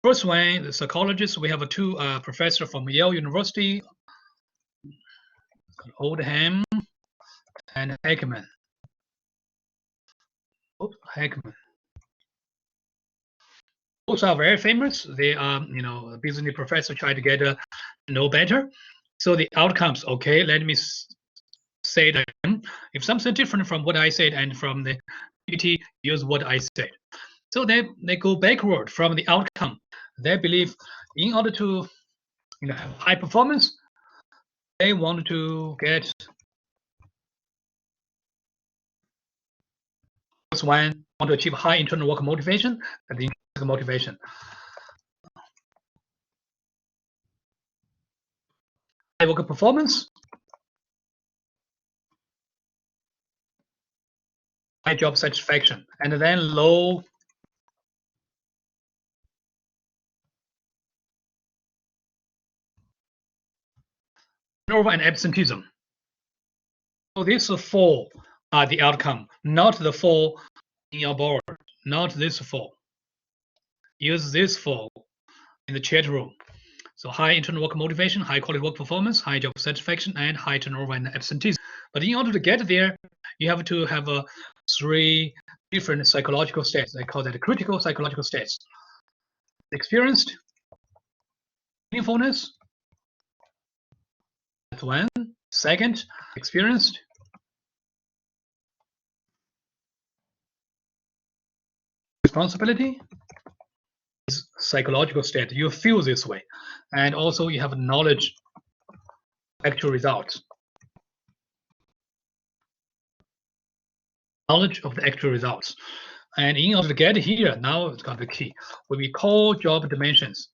First one, the psychologists, we have 2 professors from Yale University, Oldham and Heckman. Oops, Heckman. Both are very famous. They are, a business professor trying to get to know better. So the outcomes, okay, let me say it again. If something different from what I said and from the PPT, use what I said. So they go backward from the outcome. They believe in order to have high performance, they want to get first one, want to achieve high internal work motivation and the intrinsic motivation. High work performance, high job satisfaction, and then low turnover and absenteeism. So these 4 are the outcome, not the 4 in your board, not this 4. Use this 4 in the chat room. So high internal work motivation, high quality work performance, high job satisfaction, and high turnover and absenteeism. But in order to get there, you have to have 3 different psychological states. They call that critical psychological states. Experienced, meaningfulness, that's 1. Second, experienced, responsibility is psychological state. You feel this way. And also you have knowledge, actual results. Knowledge of the actual results. And in order to get here, now it's got the key. What we call job dimensions.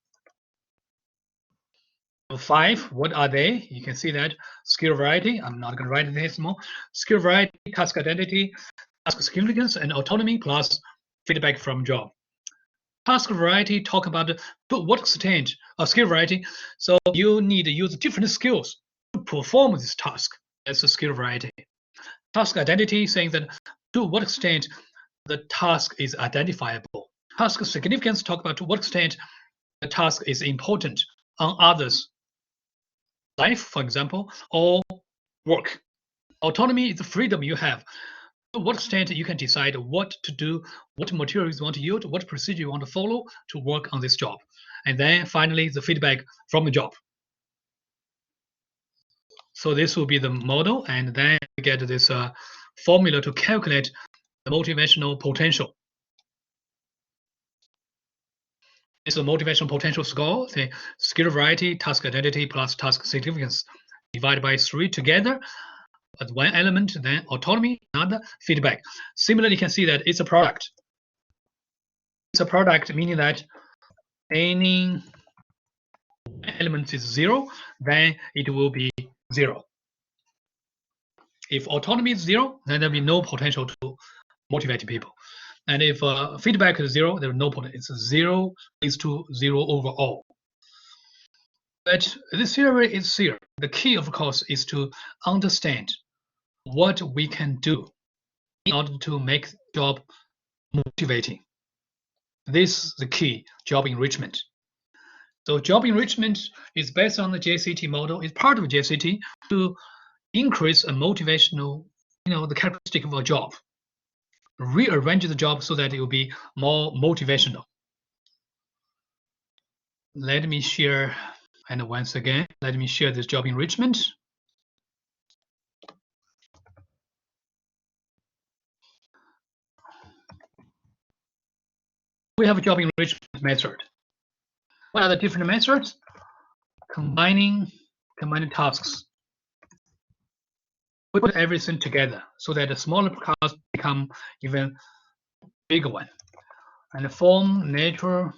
5, what are they? You can see that skill variety. I'm not going to write this more. Skill variety, task identity, task significance, and autonomy, plus feedback from job. Task variety talk about to what extent skill variety. So you need to use different skills to perform this task. That's a skill variety. Task identity saying that to what extent the task is identifiable. Task significance talk about to what extent the task is important on others' life, for example, or work. Autonomy is the freedom you have To what extent you can decide what to do, what materials you want to use, what procedure you want to follow to work on this job. And then finally, the feedback from the job. So this will be the model, and then you get this formula to calculate the motivational potential. It's a motivational potential score, the skill variety, task identity plus task significance divided by 3 together as one element, then autonomy, another, feedback. Similarly, you can see that it's a product. It's a product, meaning that any element is 0, then it will be 0. If autonomy is 0, then there'll be no potential to motivate people. And if feedback is 0, there's no potential. It's 0 is to 0 overall. But this theory is here. The key, of course, is to understand what we can do in order to make the job motivating. This is the key, job enrichment. So job enrichment is based on the JCT model. It's part of JCT to increase a motivational, the characteristic of a job. Rearrange the job so that it will be more motivational. Let me share, and once again, let me share this job enrichment. We have a job enrichment method. What are the different methods? Combining tasks. We put everything together so that the smaller tasks become even bigger one, and form network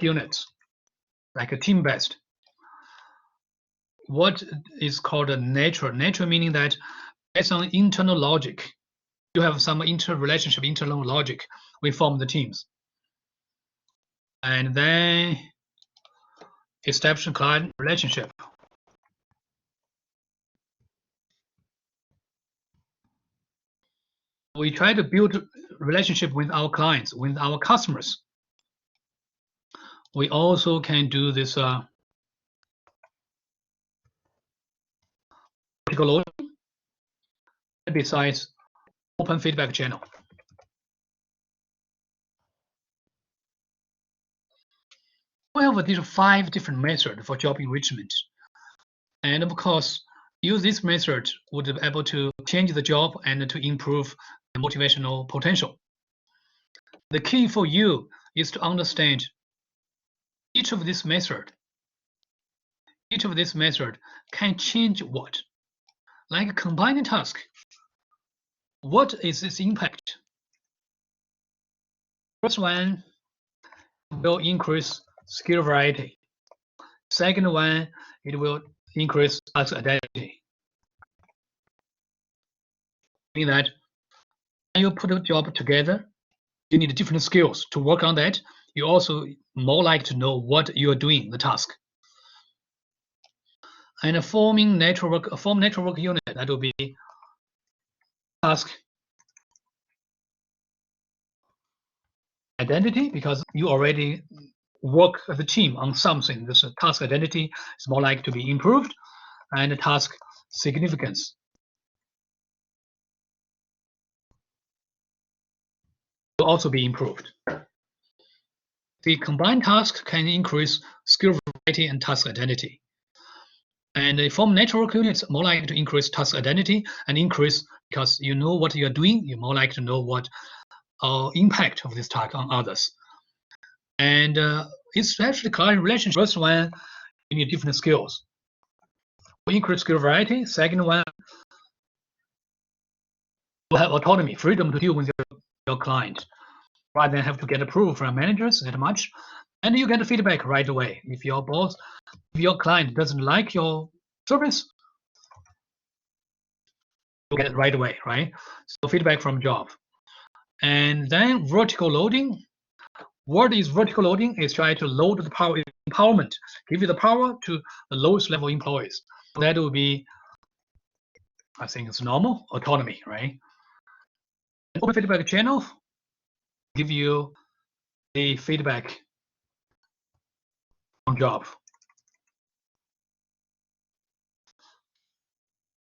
units, like a team-based. What is called a nature? Nature meaning that based on internal logic, you have some interrelationship, internal logic. We form the teams, and then establish a client relationship. We try to build relationship with our clients, with our customers. We also can do this vertical loading besides open feedback channel. We have these 5 different methods for job enrichment. And of course, use this method would be able to change the job and to improve the motivational potential. The key for you is to understand each of this method can change what? Like combining task, what is its impact? First one will increase skill variety. Second one, it will increase task identity. Meaning that when you put a job together, you need different skills to work on that. You also more like to know what you are doing, the task. And a form network unit, that will be task identity, because you already work as a team on something. This task identity is more like to be improved, and the task significance will also be improved. The combined task can increase skill variety and task identity. And the form network units more likely to increase task identity and increase because you know what you're doing. You're more likely to know what impact of this task on others. And it's actually client relationship. First one, you need different skills. Increase skill variety. Second one, you have autonomy, freedom to deal with your client, rather than have to get approval from managers that much. And you get the feedback right away. If your boss, if your client doesn't like your service, you get it right away, right? So feedback from job. And then vertical loading. What is vertical loading? Is try to load the power empowerment, give you the power to the lowest level employees. That will be, I think it's normal, autonomy, right? Open feedback channel give you the feedback on job.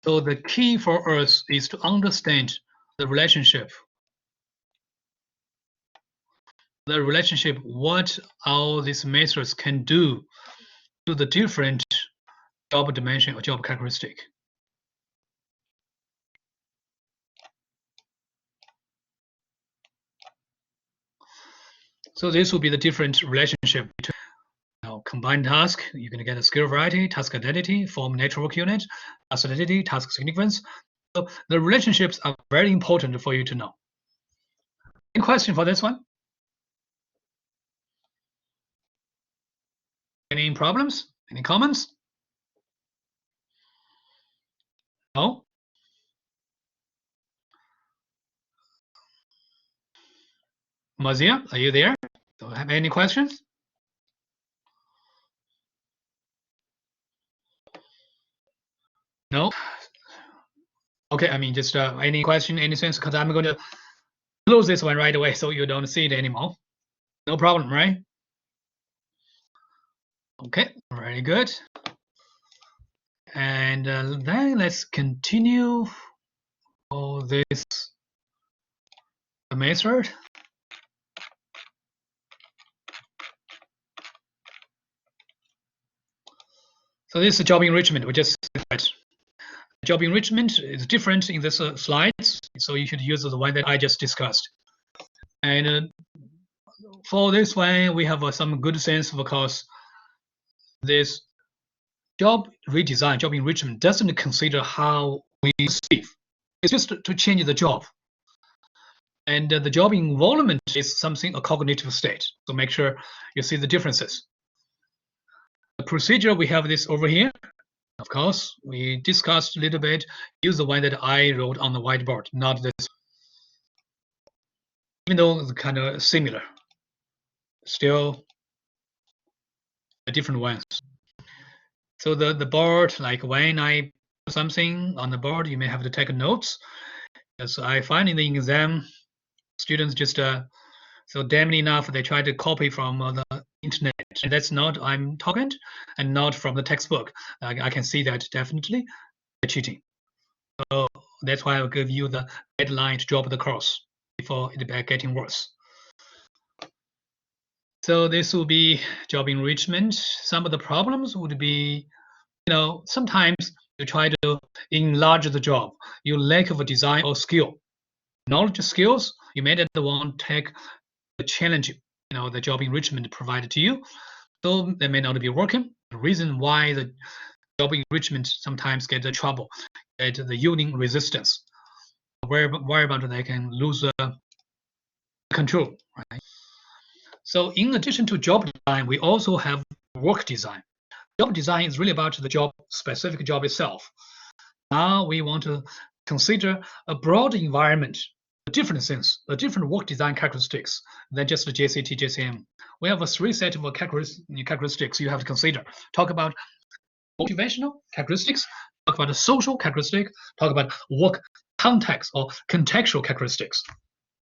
So the key for us is to understand the relationship. What all these methods can do to the different job dimension or job characteristic. So this will be the different relationship between combined task. You're going to get a skill variety, task identity, form network unit, task identity, task significance. So the relationships are very important for you to know. Any question for this one? Any problems? Any comments? No? Mazia, are you there? Do you have any questions? No? Okay, I mean, just any question, any sense, because I'm going to close this one right away so you don't see it anymore. No problem, right? Okay, very good. And then let's continue for this method. So this is job enrichment. We just said job enrichment is different in this slides. So you should use the one that I just discussed. And for this one, we have some good sense because this job redesign, job enrichment doesn't consider how we receive. It's just to change the job. And the job involvement is something, a cognitive state. So make sure you see the differences. The procedure, we have this over here. Of course, we discussed a little bit. Use the one that I wrote on the whiteboard, not this. Even though it's kind of similar, still a different ones. So the board, like when I put something on the board, you may have to take notes. As I find in the exam, students just so damn enough they try to copy from the internet. And that's not I'm talking, and not from the textbook. I can see that definitely cheating. So that's why I'll give you the deadline to drop the course before it getting worse. So this will be job enrichment. Some of the problems would be, sometimes you try to enlarge the job. You lack of a design or skill. Knowledge skills, you may not want to take the challenge, the job enrichment provided to you. So they may not be working. The reason why the job enrichment sometimes get the trouble, get the yielding resistance, whereabout they can lose control, right? So in addition to job design, we also have work design. Job design is really about the job, specific job itself. Now we want to consider a broad environment, a different sense, a different work design characteristics than just the JCT, JCM. We have a three set of characteristics you have to consider. Talk about motivational characteristics, talk about the social characteristic, talk about work context or contextual characteristics.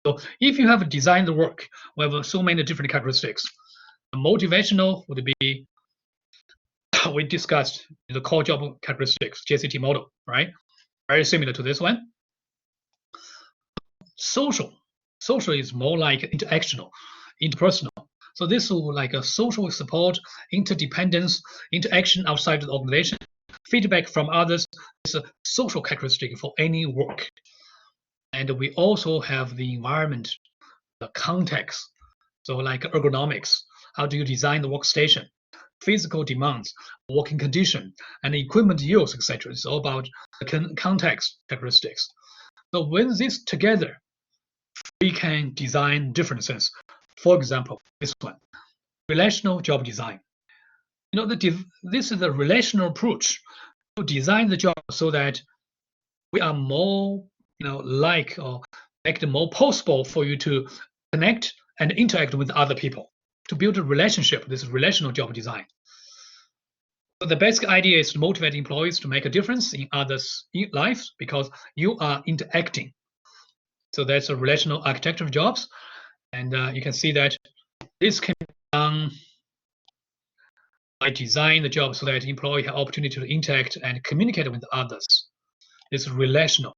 So if you have designed the work, we have so many different characteristics. The motivational would be, we discussed the core job characteristics, JCT model, right? Very similar to this one. Social is more like interactional, interpersonal. So this will like a social support, interdependence, interaction outside the organization, feedback from others is a social characteristic for any work. And we also have the environment, the context. So like ergonomics, how do you design the workstation? Physical demands, working condition, and equipment use, etc. It's all about the context characteristics. So with this together, we can design different things. For example, this one, relational job design. This is the relational approach to design the job so that we are more, like or make it more possible for you to connect and interact with other people to build a relationship. This is relational job design. So the basic idea is to motivate employees to make a difference in others' lives because you are interacting. So that's a relational architecture of jobs. And you can see that this can be done by designing the job so that employee have opportunity to interact and communicate with others. is relational.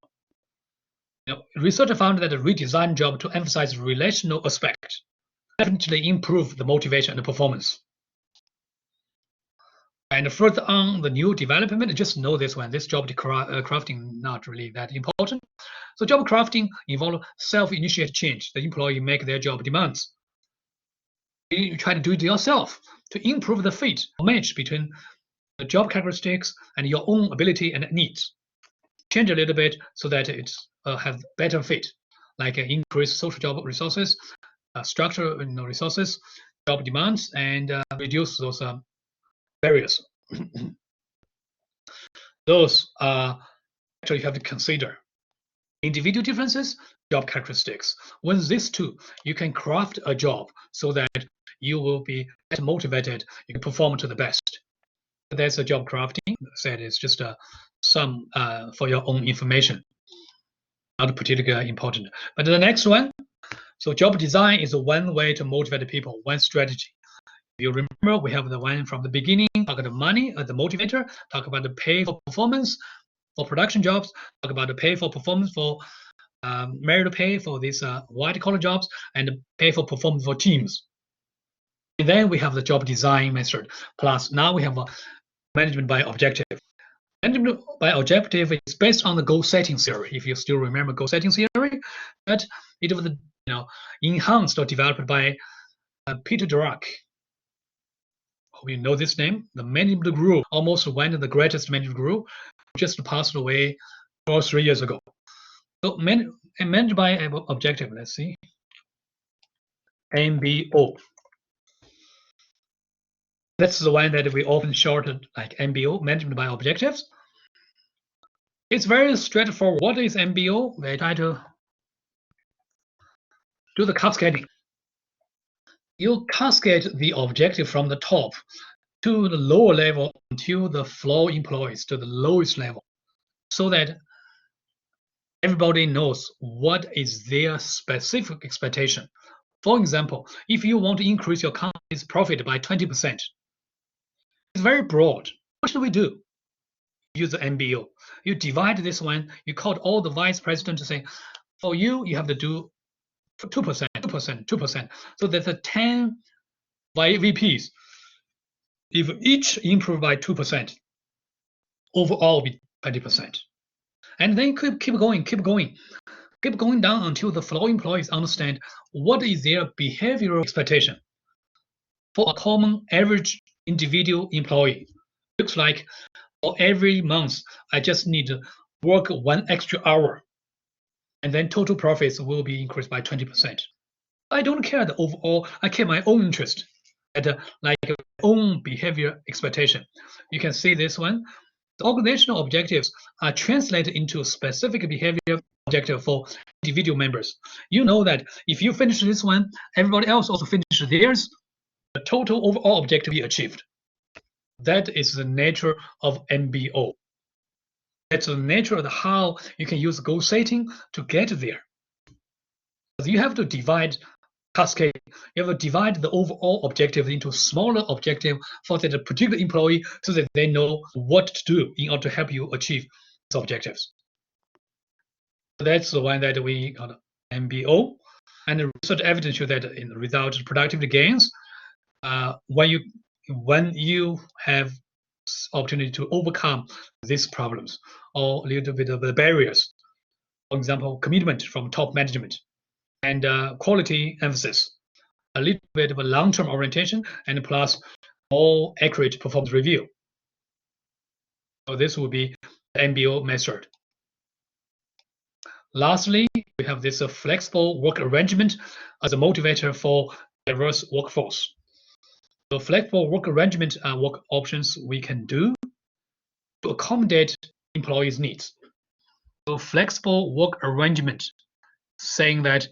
Research found that a redesigned job to emphasize relational aspect definitely improve the motivation and the performance. And further on the new development, just know this one, this job crafting not really that important. So job crafting involves self-initiated change. The employee make their job demands. You try to do it yourself to improve the fit or match between the job characteristics and your own ability and needs. Change a little bit so that it have better fit, like increase social job resources, structure resources, job demands, and reduce those barriers. Those are actually you have to consider individual differences, job characteristics. With these two, you can craft a job so that you will be better motivated, you can perform to the best. That's a job crafting. Said it's just some for your own information, not particularly important. But the next one, so job design is one way to motivate people, one strategy. If you remember, we have the one from the beginning, talk about the money, the motivator, talk about the pay for performance for production jobs, talk about the pay for performance for merit pay for these white collar jobs, and pay for performance for teams. And then we have the job design method. Plus, now we have a management by objective. Management by objective is based on the goal setting theory. If you still remember goal setting theory, but it was enhanced or developed by Peter Drucker. Hope you know this name. The management guru, almost one of the greatest management guru, just passed away 2 or 3 years ago. So managed by objective. Let's see. MBO. That's the one that we often shortened like MBO, management by objectives. It's very straightforward. What is MBO? We try to do the cascading. You cascade the objective from the top to the lower level until the floor employees to the lowest level, so that everybody knows what is their specific expectation. For example, if you want to increase your company's profit by 20%, it's very broad. What should we do? Use the MBO. You divide this one, you call all the vice president to say, for you, you have to do 2%, 2%, 2%. So there's a 10 VPs. If each improve by 2%, overall be 20%. And then keep going down until the floor employees understand what is their behavioral expectation. For a common average individual employee, looks like for every month, I just need to work 1 extra hour, and then total profits will be increased by 20%. I don't care the overall, I care my own interest, at like own behavior expectation. You can see this one. The organizational objectives are translated into a specific behavior objective for individual members. You know that if you finish this one, everybody else also finishes theirs, the total overall objective be achieved. That is the nature of MBO. That's the nature of how you can use goal setting to get there. You have to divide cascade. You have to divide the overall objective into smaller objective for that particular employee so that they know what to do in order to help you achieve these objectives. So that's the one that we call MBO. And the research evidence shows that in without productivity gains, when you have opportunity to overcome these problems or a little bit of the barriers, for example, commitment from top management and quality emphasis, a little bit of a long-term orientation, and plus more accurate performance review. So this will be the MBO method. Lastly, we have this flexible work arrangement as a motivator for diverse workforce. So flexible work arrangement are work options we can do to accommodate employees' needs. So flexible work arrangement, saying that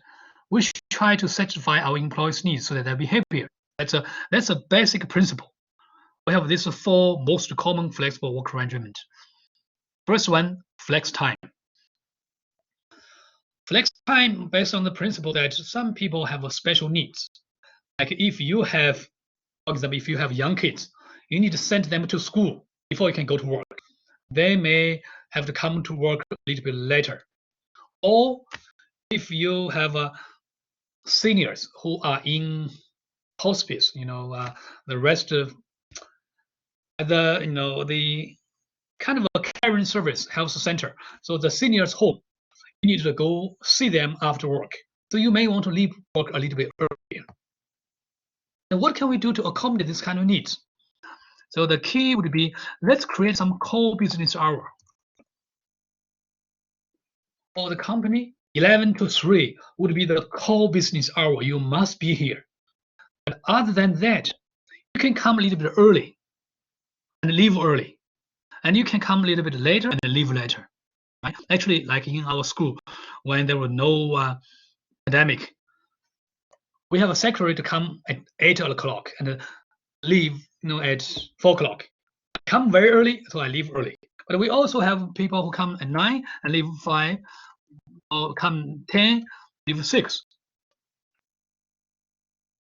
we should try to satisfy our employees' needs so that they be happier. That's a basic principle. We have these 4 most common flexible work arrangement. First one, flex time. Flex time based on the principle that some people have special needs. Like if you have, for example, if you have young kids, you need to send them to school before you can go to work. They may have to come to work a little bit later. Or if you have seniors who are in hospice, the rest of the kind of a caring service health center. So the seniors home, you need to go see them after work. So you may want to leave work a little bit earlier. And what can we do to accommodate this kind of needs? So the key would be, let's create some core business hour. For the company, 11 to 3 would be the core business hour. You must be here. But other than that, you can come a little bit early and leave early. And you can come a little bit later and leave later. Right? Actually, like in our school, when there was no pandemic, we have a secretary to come at 8 o'clock and leave at 4 o'clock. Come very early, so I leave early. But we also have people who come at 9 and leave 5, or come 10, leave 6.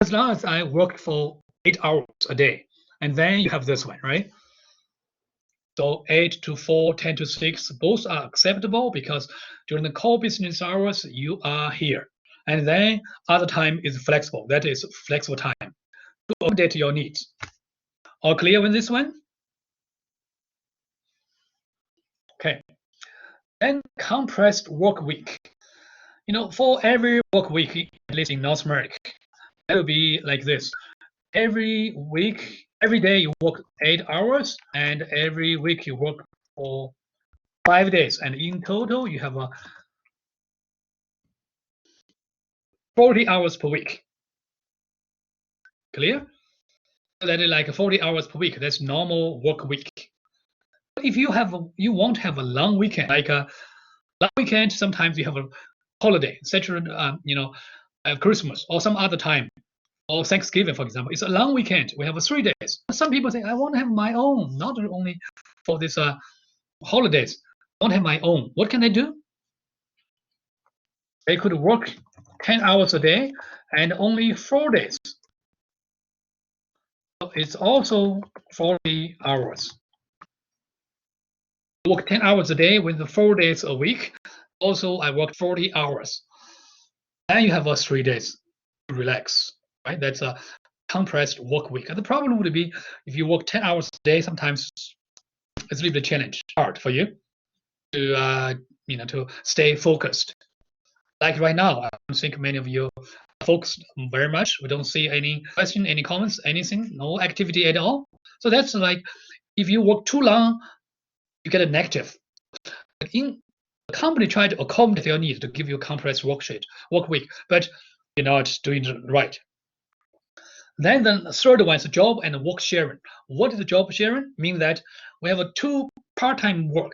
As long as I work for 8 hours a day, and then you have this one, right? So 8 to 4, 10 to 6, both are acceptable because during the core business hours, you are here. And then other time is flexible. That is flexible time to accommodate your needs. All clear with this one? Okay. Then compressed work week. For every work week, at least in North America, it will be like this. Every week, every day you work 8 hours, and every week you work for 5 days. And in total, you have 40 hours per week. Clear? That is like 40 hours per week. That's normal work week. If you want to have a long weekend, like a long weekend, sometimes you have a holiday, Saturday, Christmas or some other time, or Thanksgiving, for example. It's a long weekend. We have 3 days. Some people say, I want to have my own, not only for this holidays. I want to have my own. What can they do? They could work 10 hours a day and only 4 days. So it's also 40 hours. Work 10 hours a day with 4 days a week. Also, I work 40 hours. And you have 3 days to relax, right? That's a compressed work week. And the problem would be if you work 10 hours a day, sometimes it's a little bit challenge, hard for you to to stay focused. Like right now, I don't think many of you are focused very much. We don't see any question, any comments, anything, no activity at all. So that's like if you work too long, you get a negative. The company try to accommodate your needs to give you a compressed work week, but you're not doing it right. Then the third one is job and work sharing. What is job sharing? Means that we have 2 part-time work.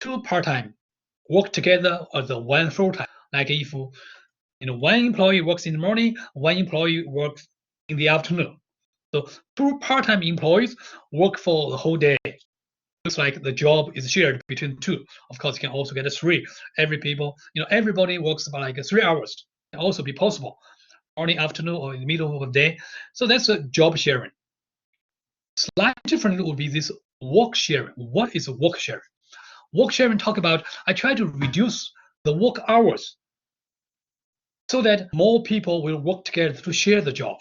2 part-time work together as a 1 full-time. Like if 1 employee works in the morning, 1 employee works in the afternoon. So 2 part-time employees work for the whole day. Looks like the job is shared between 2. Of course, you can also get 3. Everybody works about like 3 hours. It can also be possible. Morning, afternoon, or in the middle of the day. So that's a job sharing. Slightly different would be this work sharing. What is work sharing? Work sharing talk about I try to reduce the work hours so that more people will work together to share the job.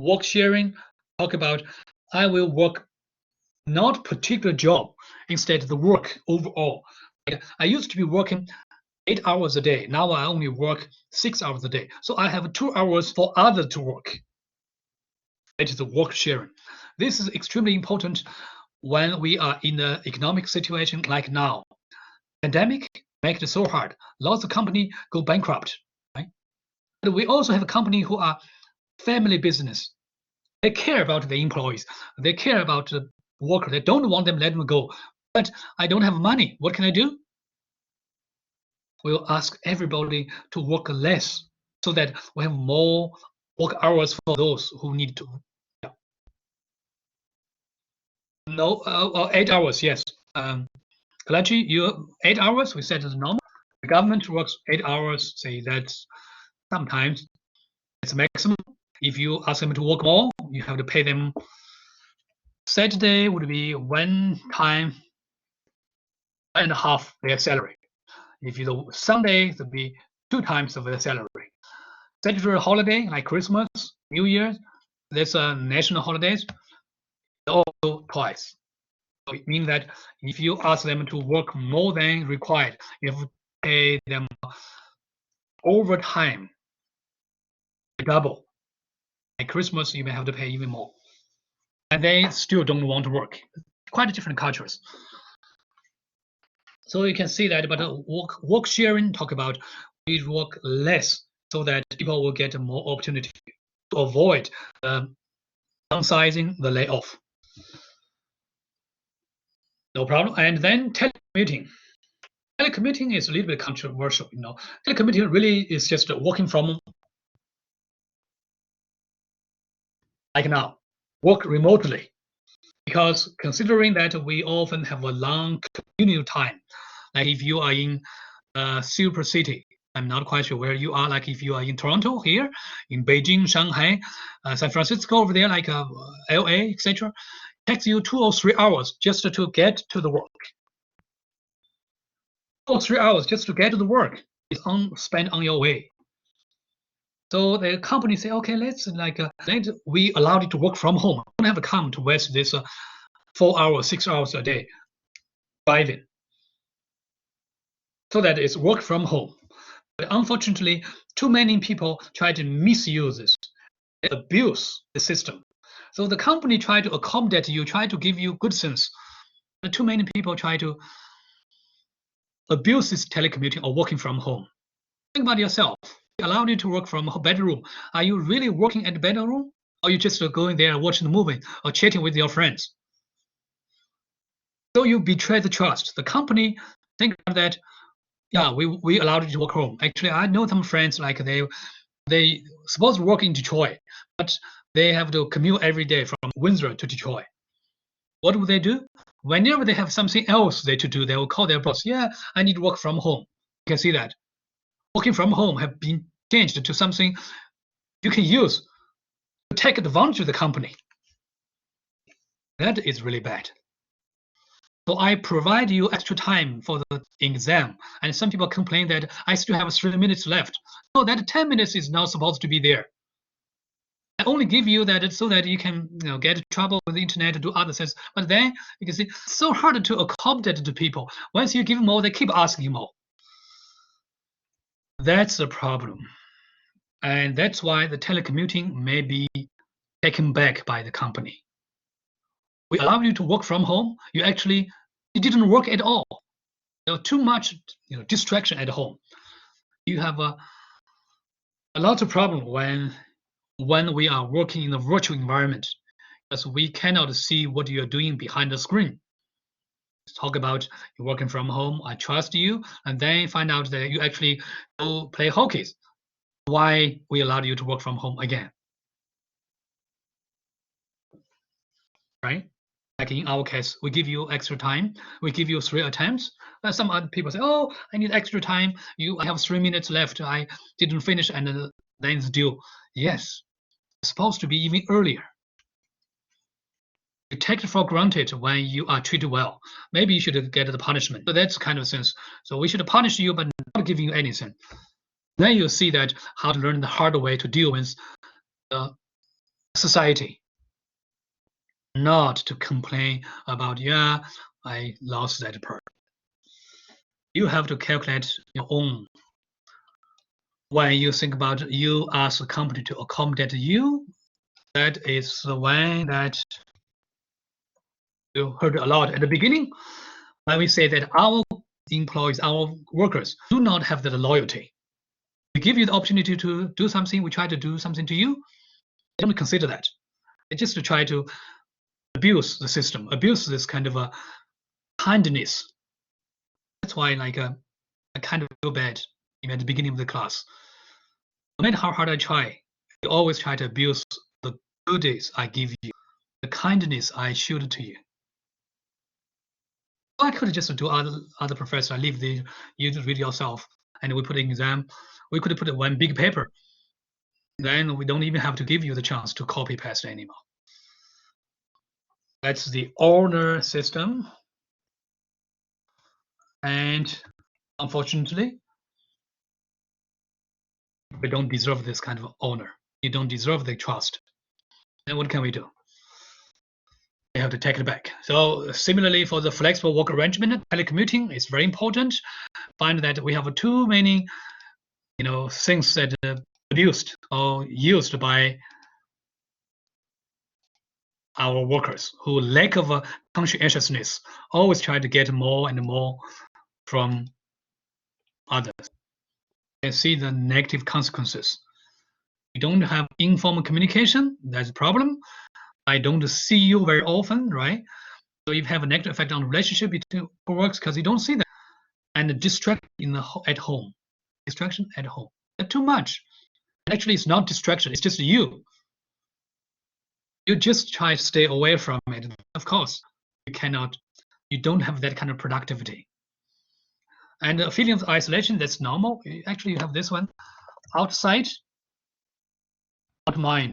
Work sharing talk about I will work not particular job, instead the work overall. I used to be working 8 hours a day. Now I only work 6 hours a day. So I have 2 hours for others to work. It is the work sharing. This is extremely important when we are in an economic situation like now. Pandemic make it so hard. Lots of companies go bankrupt. Right? But we also have a company who are family business. They care about the employees. They care about the worker. They don't want them to let them go. But I don't have money. What can I do? We'll ask everybody to work less so that we have more work hours for those who need to. Yeah. No, 8 hours, yes. Kalachi, you 8 hours, we said is normal. The government works 8 hours, say that's sometimes it's maximum. If you ask them to work more, you have to pay them. Saturday would be 1 time 1.5 their salary. If you do Sunday, it'll be 2 times of their salary. Statutory holiday like Christmas, New Year, there's national holidays, also twice. So it means that if you ask them to work more than required, you have to pay them overtime, double. At Christmas, you may have to pay even more. And they still don't want to work. Quite different cultures. So you can see that, but work sharing talk about we work less so that people will get more opportunity to avoid downsizing, the layoff. No problem. And then telecommuting. Telecommuting is a little bit controversial, you know. Telecommuting really is just working from, like now, work remotely. Because considering that we often have a long commute time, like if you are in a super city, I'm not quite sure where you are, like if you are in Toronto here, in Beijing, Shanghai, San Francisco over there, like LA, etc., takes you 2 or 3 hours just to get to the work. 2 or 3 hours just to get to the work is spent on your way. So the company say, okay, let's we allow you to work from home. You don't have to come to waste this 4 hours, 6 hours a day driving. So that it's work from home. But unfortunately, too many people try to misuse this, abuse the system. So the company try to accommodate you, try to give you good sense. But too many people try to abuse this telecommuting or working from home. Think about yourself. They allow you to work from a bedroom. Are you really working at the bedroom? Or are you just going there and watching the movie or chatting with your friends? So you betray the trust. The company think that, yeah, we allowed you to work home. Actually, I know some friends like they supposed to work in Detroit, but they have to commute every day from Windsor to Detroit. What do they do? Whenever they have something else they to do, they will call their boss. Yeah, I need to work from home. You can see that working from home have been changed to something you can use to take advantage of the company. That is really bad. So I provide you extra time for the exam, and some people complain that I still have 3 minutes left. No, that 10 minutes is not supposed to be there. I only give you that so that you can get trouble with the internet to do other things. But then you can see it's so hard to accommodate to people. Once you give more, they keep asking more. That's the problem. And that's why the telecommuting may be taken back by the company. We allow you to work from home. You didn't work at all. There was too much distraction at home. You have a lot of problem when we are working in a virtual environment, because we cannot see what you are doing behind the screen. Talk about you're working from home, I trust you, and then find out that you actually go play hockey. Why we allowed you to work from home again? Right? Like in our case, we give you extra time. We give you 3 attempts. Some other people say, "Oh, I need extra time. I have 3 minutes left. I didn't finish, and then it's due." Yes, it's supposed to be even earlier. You take it for granted when you are treated well. Maybe you should get the punishment. So that's kind of sense. So we should punish you, but not giving you anything. Then you see that how to learn the hard way to deal with society. Not to complain about, yeah, I lost that part. You have to calculate your own. When you think about you ask a company to accommodate you, that is the one that you heard a lot at the beginning. When we say that our employees, our workers do not have the loyalty. We give you the opportunity to do something, we try to do something to you, they don't consider that. They just try to abuse the system, abuse this kind of a kindness. That's why I kind of feel bad at the beginning of the class. No matter how hard I try, you always try to abuse the goodies I give you, the kindness I showed to you. I could just do other professor, leave you to read yourself, and we put an exam. We could put one big paper. Then we don't even have to give you the chance to copy paste anymore. That's the honor system. And unfortunately, we don't deserve this kind of honor. You don't deserve the trust. Then what can we do? We have to take it back. So similarly, for the flexible work arrangement, telecommuting is very important. Find that we have too many, things that are produced or used by our workers who lack of conscientiousness, always try to get more and more from others. And see the negative consequences. You don't have informal communication, that's a problem. I don't see you very often, right? So you have a negative effect on the relationship between works because you don't see them. And the distraction at home. Distraction at home. That's too much. Actually, it's not distraction, it's just you. You just try to stay away from it. Of course, you don't have that kind of productivity. And a feeling of isolation, that's normal. Actually, you have this one. Outside, out mind.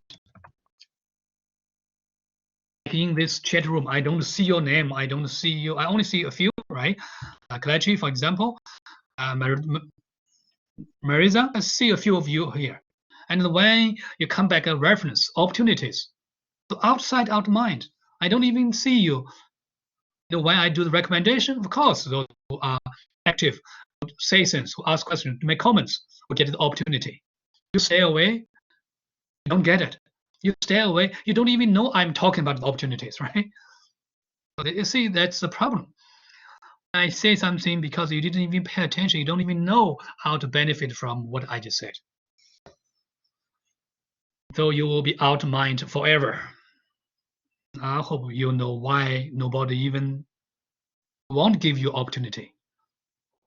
In this chat room, I don't see your name. I don't see you. I only see a few, right? Kelechi, for example. Marisa, I see a few of you here. And when you come back, a reference, opportunities. So outside, out mind. I don't even see you. When I do the recommendation, of course, those who are active, who say things, who ask questions, make comments, will get the opportunity. You stay away, you don't get it. You stay away, you don't even know I'm talking about the opportunities, right? So you see, that's the problem. I say something because you didn't even pay attention. You don't even know how to benefit from what I just said. So you will be out of mind forever. I hope you know why nobody even won't give you opportunity.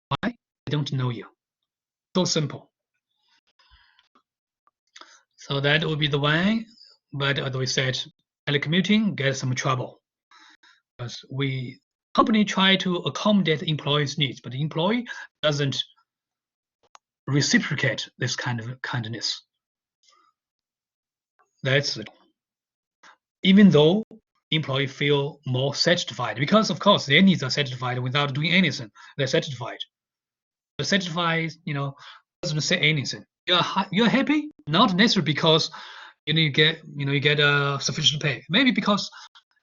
Why? They don't know you. So simple. So that would be the way. But as we said, telecommuting gets some trouble because company try to accommodate the employee's needs, but the employee doesn't reciprocate this kind of kindness. That's it. Even though employee feel more satisfied, because of course their needs are satisfied without doing anything. They're satisfied. The satisfied, doesn't say anything. You're happy, not necessarily because you get sufficient pay. Maybe because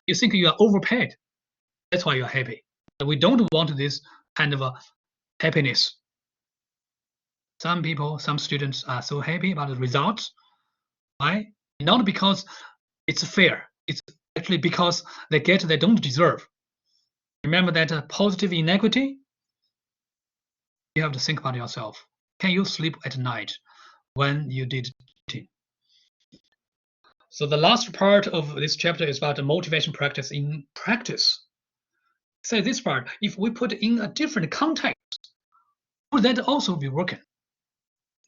you think you are overpaid. That's why you're happy. But we don't want this kind of a happiness. Some people, some students are so happy about the results. Why? Not because it's fair. It's actually because they don't deserve. Remember that positive inequity? You have to think about yourself. Can you sleep at night when you did it? So the last part of this chapter is about the motivation practice in practice. Say this part, if we put in a different context, would that also be working?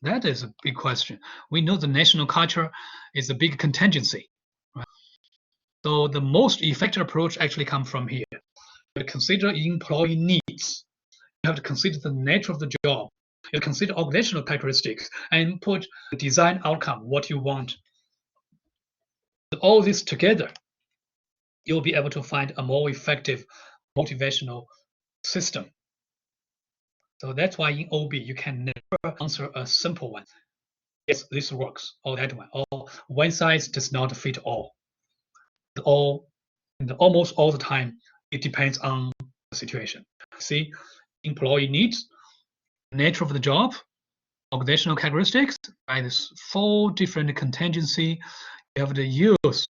That is a big question. We know the national culture is a big contingency. Right? So the most effective approach actually comes from here. You consider employee needs. You have to consider the nature of the job. You consider organizational characteristics and put the design outcome, what you want. All this together, you'll be able to find a more effective motivational system. So that's why in OB, you can never answer a simple one. Yes, this works, or that one, or one size does not fit all. Almost all the time, it depends on the situation. See, employee needs, nature of the job, organizational characteristics, by these 4 different contingency, you have to use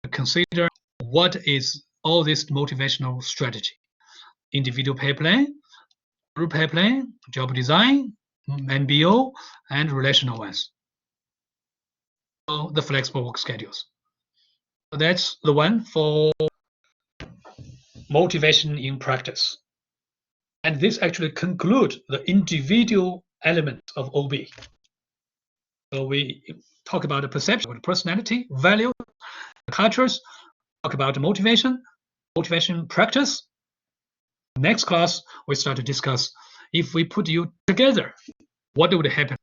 to consider what is all this motivational strategy. Individual pay plan, group pay plan, job design, MBO, and relational ones. So the flexible work schedules. So that's the one for motivation in practice. And this actually concludes the individual element of OB. So we talk about the perception, personality, value, cultures, talk about motivation practice. Next class, we start to discuss if we put you together, what would happen?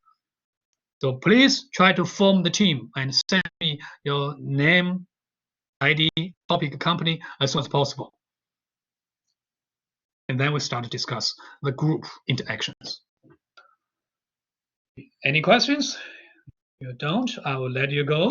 So please try to form the team and send me your name, ID, topic, company as soon as possible. And and then we start to discuss the group interactions. Any questions? If you don't, I will let you go.